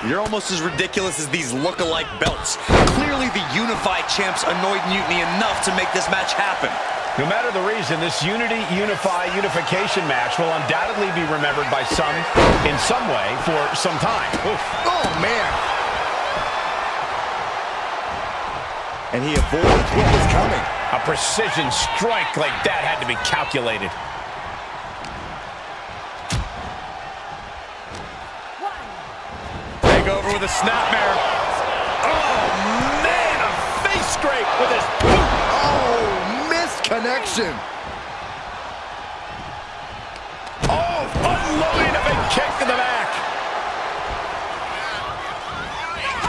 Speaker 11: You're almost as ridiculous as these look-alike belts. Clearly the Unified Champs annoyed Mutiny enough to make this match happen.
Speaker 4: No matter the reason, this unification match will undoubtedly be remembered by some, in some way, for some time. Oof.
Speaker 9: Oh, man. And he avoids what was coming.
Speaker 4: A precision strike like that had to be calculated.
Speaker 11: Over with a snapmare.
Speaker 9: Oh, man, a face scrape with his boot. Oh, missed connection.
Speaker 4: Oh, unloading a big kick to the back.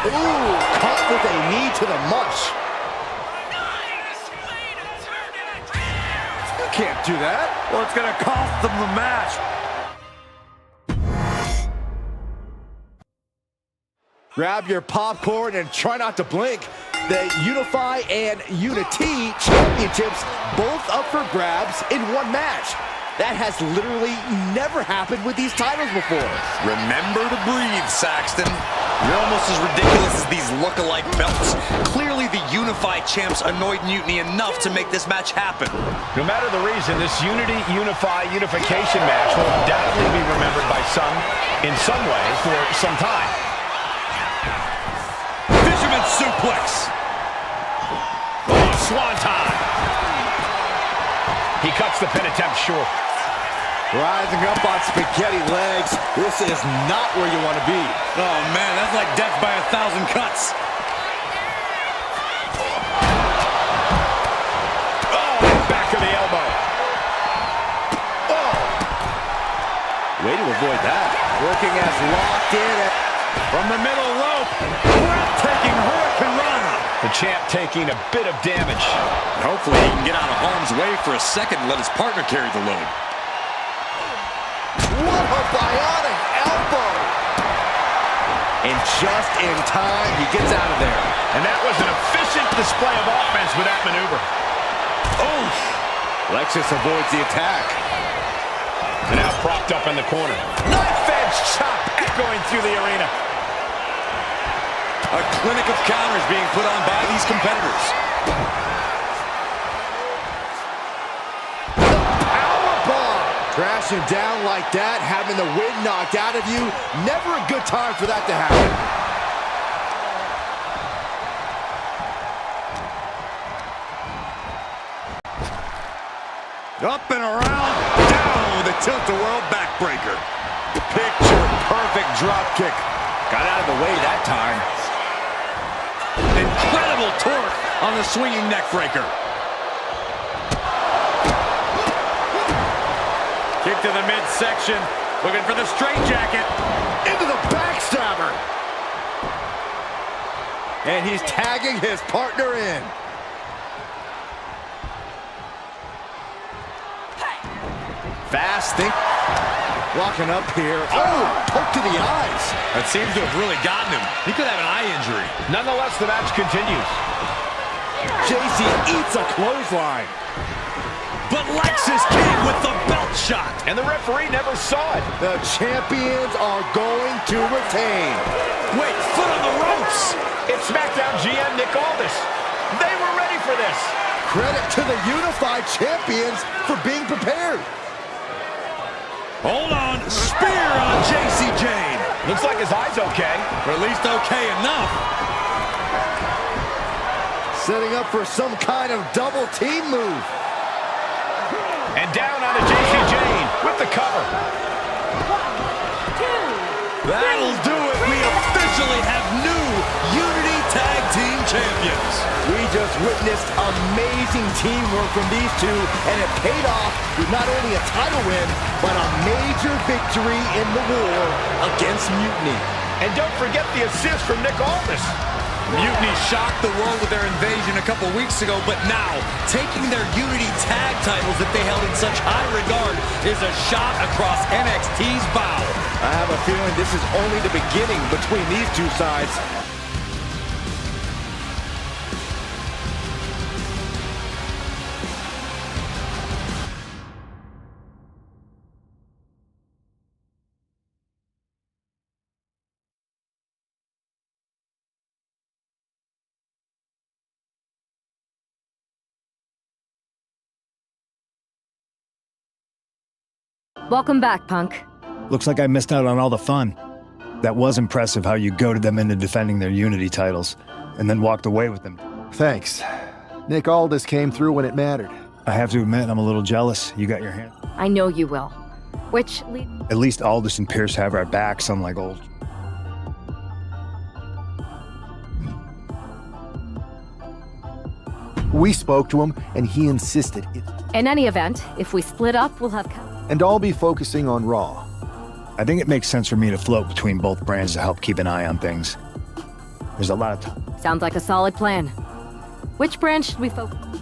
Speaker 9: Ooh, caught with a knee to the mush. You can't do that.
Speaker 5: Well, it's going to cost them the match.
Speaker 9: Grab your popcorn and try not to blink. The Unify and Unity Championships both up for grabs in one match. That has literally never happened with these titles before.
Speaker 11: Remember to breathe, Saxton. You're almost as ridiculous as these look-alike belts. Clearly the Unified Champs annoyed Mutiny enough to make this match happen.
Speaker 4: No matter the reason, this unification match will undoubtedly be remembered by some, in some way, for some time.
Speaker 11: Fisherman suplex.
Speaker 4: Oh, swanton. He cuts the pin attempt short.
Speaker 9: Rising up on spaghetti legs. This is not where you want to be.
Speaker 11: Oh, man, that's like death by 1,000 cuts.
Speaker 4: Oh, back of the elbow.
Speaker 9: Oh. Way to avoid that. Working as locked in
Speaker 4: from the middle rope. Breathtaking Hurricane Rana. The champ taking a bit of damage.
Speaker 11: Hopefully he can get out of harm's way for a second and let his partner carry the load.
Speaker 9: What a bionic elbow! And just in time, he gets out of there.
Speaker 4: And that was an efficient display of offense with that maneuver.
Speaker 9: Oh! Lexus avoids the attack.
Speaker 4: And now propped up in the corner.
Speaker 9: Knife edge chop echoing through the arena.
Speaker 11: A clinic of counters being put on by these competitors.
Speaker 9: Crashing down like that, having the wind knocked out of you, never a good time for that to happen.
Speaker 11: Up and around, down with a tilt-a-whirl backbreaker. Picture-perfect drop kick. Got out of the way that time. Incredible torque on the swinging neckbreaker.
Speaker 5: Kick to the midsection, looking for the straitjacket.
Speaker 9: Into the backstabber. And he's tagging his partner in. Fast think. Walking up here. Oh, poke to the eyes.
Speaker 4: That seems to have really gotten him. He could have an eye injury.
Speaker 5: Nonetheless, the match continues.
Speaker 9: JC eats a clothesline.
Speaker 4: But Lex is king with the belt shot.
Speaker 5: And the referee never saw it.
Speaker 9: The champions are going to retain.
Speaker 4: Wait, foot on the ropes.
Speaker 5: It's SmackDown GM Nick Aldis. They were ready for this.
Speaker 9: Credit to the unified champions for being prepared.
Speaker 4: Hold on, spear on JC Jane.
Speaker 5: Looks like his eye's okay.
Speaker 4: Or at least okay enough.
Speaker 9: Setting up for some kind of double team move.
Speaker 5: And down onto JC Jane with the cover.
Speaker 12: 1, 2,
Speaker 4: That'll do it. We officially have new Unity Tag Team Champions.
Speaker 9: We just witnessed amazing teamwork from these two, and it paid off with not only a title win, but a major victory in the war against Mutiny.
Speaker 5: And don't forget the assist from Nick Aldis.
Speaker 4: Mutiny shocked the world with their invasion a couple weeks ago, but now, taking their Unity Tag titles that they held in such high regard is a shot across NXT's bow.
Speaker 9: I have a feeling this is only the beginning between these two sides.
Speaker 14: Welcome back, Punk.
Speaker 7: Looks like I missed out on all the fun. That was impressive how you goaded them into defending their Unity titles, and then walked away with them.
Speaker 2: Thanks. Nick Aldis came through when it mattered.
Speaker 7: I have to admit, I'm a little jealous. You got your hand.
Speaker 14: I know you will. Which
Speaker 7: At least Aldis and Pierce have our backs, unlike old.
Speaker 2: We spoke to him, and he insisted it.
Speaker 14: in any event, if we split up, we'll have...
Speaker 2: And I'll be focusing on Raw.
Speaker 7: I think it makes sense for me to float between both brands to help keep an eye on things. There's a lot of time.
Speaker 14: Sounds like a solid plan. Which brand should we focus?